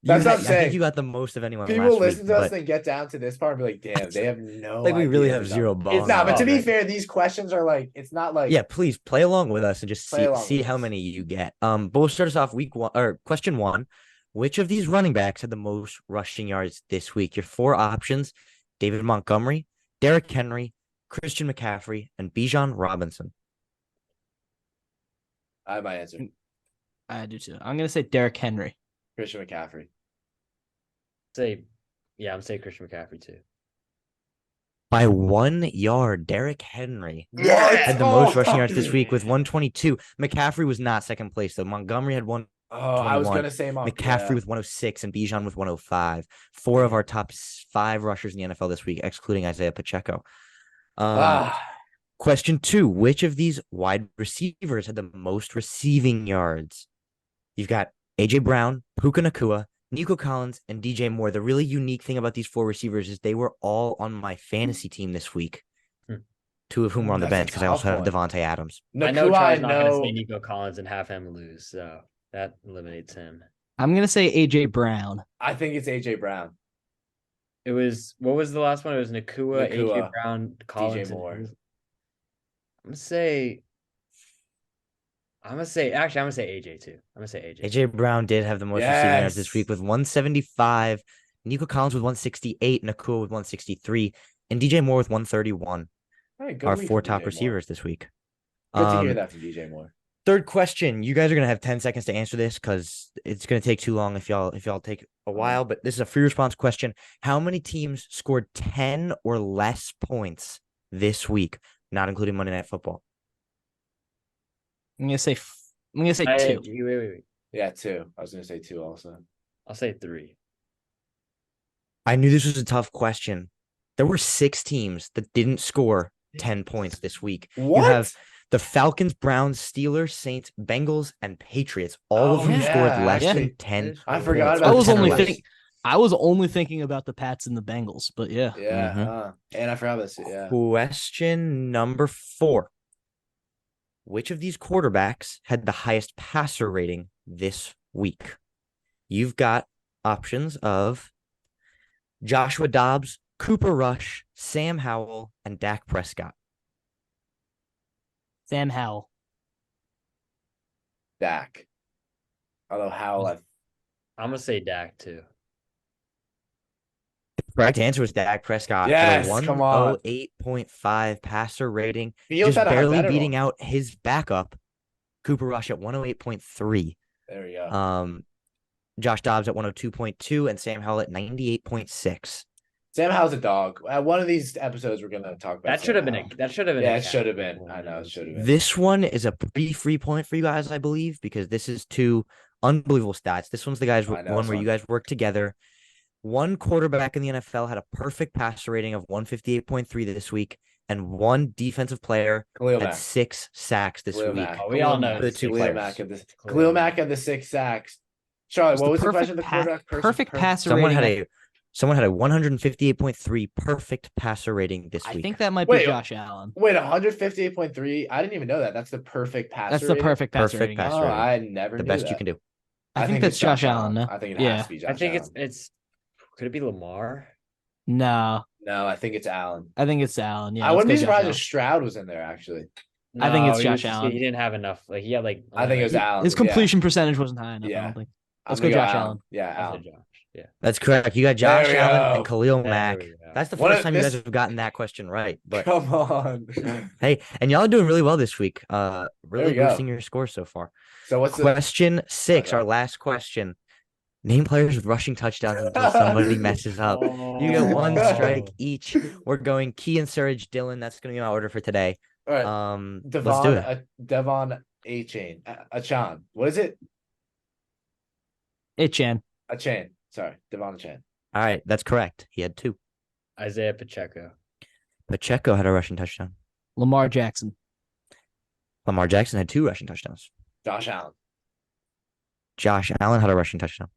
That's what I'm saying. I think you got the most of anyone. People listen to us and get down to this part and be like, "Damn, they have no." Like we really have zero balls. No, but to be fair, these questions are like, it's not like. Yeah, please play along with us and just see how many you get. But we'll start us off week 1 or question 1. Which of these running backs had the most rushing yards this week? Your 4 options: David Montgomery, Derrick Henry, Christian McCaffrey, and Bijan Robinson. I have my answer. I do too. I'm gonna say Derrick Henry. Christian McCaffrey. I'm saying Christian McCaffrey too. By 1 yard, Derrick Henry had the most rushing yards this week with 122. McCaffrey was not second place, though. Montgomery had 121. Oh, I was going to say McCaffrey with 106 and Bijan with 105. 4 of our top 5 rushers in the NFL this week, excluding Isaiah Pacheco. Question 2. Which of these wide receivers had the most receiving yards? You've got A.J. Brown, Puka Nacua, Nico Collins, and DJ Moore. The really unique thing about these 4 receivers is they were all on my fantasy team this week. Hmm. 2 of whom were on the That's a bench because I also tough have one. Devontae Adams. I know Nakua, Char's not going to say Nico Collins and have him lose, so that eliminates him. I'm gonna say AJ Brown. I think it's AJ Brown. It was what was the last one? It was Nakua, AJ Nakua, Brown, Collins, DJ Moore. and I'm gonna say AJ too. I'm gonna say AJ. AJ Brown did have the most receiving yards this week with 175. Nico Collins with 168, Nakua with 163, and DJ Moore with 131. All right, good Our week 4 for top DJ Moore. receivers this week. Good to hear that from DJ Moore. Third question. You guys are gonna have 10 seconds to answer this because it's gonna take too long if y'all take a while. But this is a free response question. How many teams scored 10 or less points this week, not including Monday Night Football? I'm gonna say 2. Wait. Yeah, 2. I was gonna say 2 also. I'll say 3. I knew this was a tough question. There were 6 teams that didn't score 10 points this week. What? You have the Falcons, Browns, Steelers, Saints, Bengals, and Patriots, all of whom yeah, scored less actually, than 10. I forgot points. about I was 10 or only less. thinking about the Pats and the Bengals, but yeah. Yeah, Mhm. and I forgot this. Yeah. Question number 4. Which of these quarterbacks had the highest passer rating this week? You've got options of Joshua Dobbs, Cooper Rush, Sam Howell, and Dak Prescott. Sam Howell. Dak. Although Howell, I'm gonna say Dak too. Correct answer was Dak Prescott. Yes, at a come on. 108.5 passer rating, Fields just had a barely better beating one. out his backup, Cooper Rush at 108.3. There we go. Josh Dobbs at 102.2 and Sam Howell at 98.6. Sam Howell's a dog. At one of these episodes, we're gonna talk about That should have been Sam a. That should have been. Yeah, a it should have cap. been. I know it should have been. This one is a pretty free point for you guys, I believe, because this is 2 unbelievable stats. This one's the guys I know one this where one. you guys work together. One quarterback in the NFL had a perfect passer rating of 158.3 this week, and one defensive player Khalil had Mack. 6 sacks this Khalil week. Mack. Oh, we all know The it's 2 Khalil players. Mack had the Khalil Mack had the 6 sacks. Charlotte, what was the question? The quarterback perfect passer Someone rating. had a 158.3 perfect passer rating this I week. think that might Wait, be Josh Allen. Wait, 158.3. I didn't even know that. That's the perfect passer. That's the rating? perfect passer Perfect rating. passer Oh, rating. I never the knew best that. you can do. I think that's it's Josh Allen. No? I think it Yeah. has to be Josh I think Allen. it's. Could it be Lamar? No, No, I think it's Allen. I think it's Allen. Yeah, I let's wouldn't go be Josh surprised Allen. if Stroud was in there, actually. I think it's No, Josh he Allen. He didn't have enough. Like he had like. I think it was Allen. His completion percentage wasn't high enough. I Yeah. don't think. I'm Let's gonna go Josh Allen. Yeah, I Allen. said Josh. Yeah. That's correct. You got Josh There we Allen go. and Khalil There Mack. we go. That's the What first if time you this- guys have gotten that question right. But Come on. hey, and y'all are doing really well this week. Really we go. boosting your score so far. So what's the Question 6, Okay. our last question. Name players with rushing touchdowns until somebody messes up. You get 1 strike each. We're going Key and Surge, Dylan. That's going to be my order for today. all right? Let's do it. Devon Achan. What is it? Chan. Achan. Sorry, Devon Achan. All right, that's correct. He had 2. Isaiah Pacheco. Pacheco had a rushing touchdown. Lamar Jackson. Lamar Jackson had 2 rushing touchdowns. Josh Allen. Josh Allen had a rushing touchdown.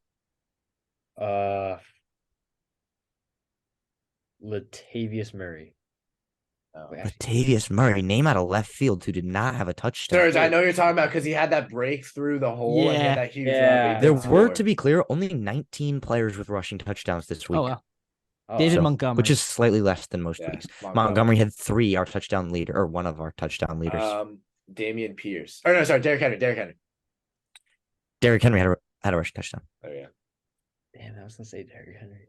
Latavius Murray. Oh. Wait, actually, Latavius Murray, name out of left field, who did not have a touchdown. Surge, I know you're talking about because he had that break through the hole and he Yeah. had that huge Yeah. run, but he There didn't were, score. to be clear, only 19 players with rushing touchdowns this week. Oh wow. oh, David So- Montgomery. which is slightly less than most Yeah, weeks. Montgomery had 3, our touchdown leader, or one of our touchdown leaders. Damian Pierce. Or no, sorry, Derrick Henry. Derrick Henry had a rushing touchdown. Oh yeah. Damn, I was gonna say Derrick Henry.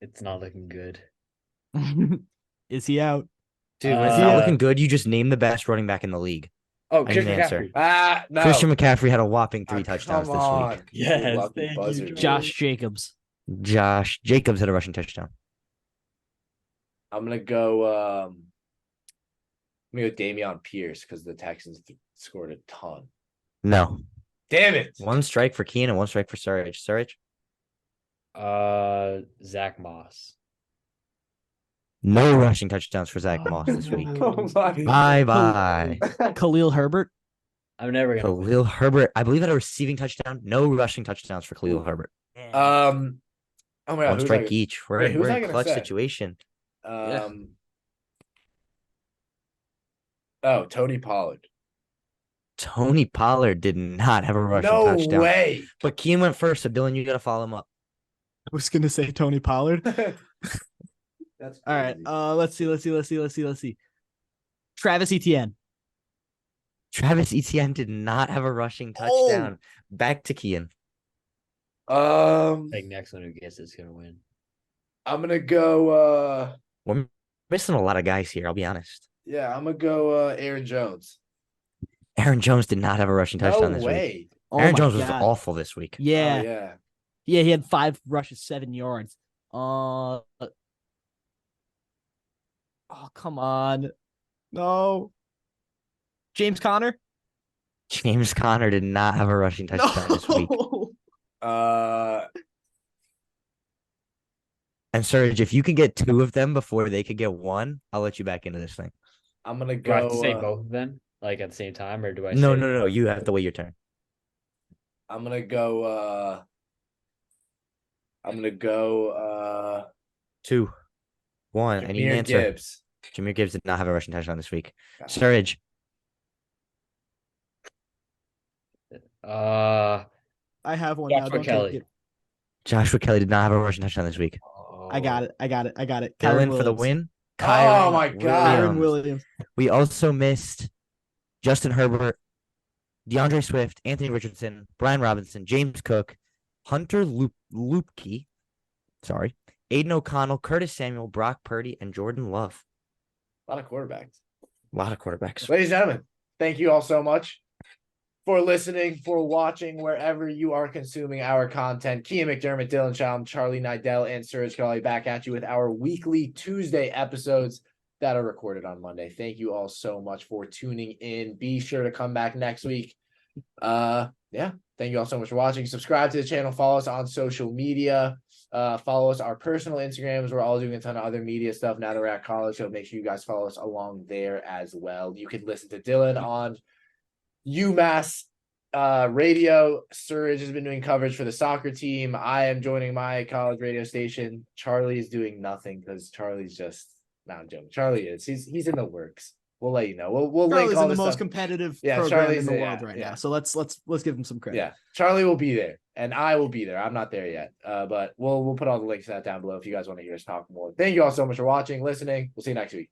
It's not looking good. Is he out? Dude, when it's not Uh, looking good, you just name the best running back in the league. Oh, I need Christian an answer. McCaffrey. No. Christian McCaffrey had a whopping 3 Ah, touchdowns come this on. week. Yes, Lucky thank you, buzzer, Josh. Josh Jacobs. Josh Jacobs had a rushing touchdown. I'm gonna go Dameon Pierce because the Texans scored a ton. No. Damn it. 1 strike for Keenan and 1 strike for Surge. Surge? Zach Moss. No rushing touchdowns for Zach Moss this week. Oh my Bye-bye. Khalil Herbert. I'm never gonna win. Khalil Herbert. I believe had a receiving touchdown. No rushing touchdowns for Khalil Herbert. Oh my God, One strike each. wait, who's We're I in gonna clutch say? situation. Tony Pollard. Tony Pollard did not have a rushing No touchdown. way. But Keen went first, so Dylan, you got to follow him up. I was gonna say Tony Pollard. That's All right. crazy. Let's see. Travis Etienne. Travis Etienne did not have a rushing touchdown. Back to Kian. Like next one who gets it's gonna win. I'm gonna go. We're missing a lot of guys here, I'll be honest. Yeah, I'm gonna go. Aaron Jones. Aaron Jones did not have a rushing touchdown No this week. way. Oh Aaron my Jones was God. awful this week. Yeah. Oh, yeah. Yeah, he had 5 rushes, 7 yards. Oh, come on. No. James Conner? James Conner did not have a rushing touchdown this week. And Serge, if you can get 2 of them before they could get 1, I'll let you back into this thing. I'm gonna Do I have to go. say both of them like at the same time, or do I? No, say no. You have to wait your turn. I'm gonna go. 2, 1. I need an Jahmyr answer. Gibbs. Jahmyr Gibbs did not have a rushing touchdown this week. God. Serge, I have one now. Joshua Don't take Kelly. it. Joshua Kelly did not have a rushing touchdown this week. I got it. Dylan Kyron for the Williams. win. Oh my God. Kyron Williams. We also missed Justin Herbert, DeAndre Swift, Anthony Richardson, Brian Robinson, James Cook, Hunter Lupke, Aiden O'Connell, Curtis Samuel, Brock Purdy, and Jordan Love. A lot of quarterbacks. A lot of quarterbacks. Ladies and gentlemen, thank you all so much for listening, for watching, wherever you are consuming our content. Kian McDermott, Dylan Schaum, Charlie Nidell, and Serge Kelly back at you with our weekly Tuesday episodes that are recorded on Monday. Thank you all so much for tuning in. Be sure to come back next week. Thank you all so much for watching. Subscribe to the channel. Follow us on social media. Follow us our personal Instagrams. We're all doing a ton of other media stuff now that we're at college, so make sure you guys follow us along there as well. You can listen to Dylan on UMass radio. Surge has been doing coverage for the soccer team. I am joining my college radio station. Charlie is doing nothing because Charlie's just not joking. Charlie is. He's in the works. We'll let you know. We'll link Charlie's all in the this most stuff. competitive Yeah, program Charlie's in the the- world yeah, right yeah. now. So let's give him some credit. Yeah, Charlie will be there, and I will be there. I'm not there yet, but we'll put all the links to that down below if you guys want to hear us talk more. Thank you all so much for watching, listening. We'll see you next week.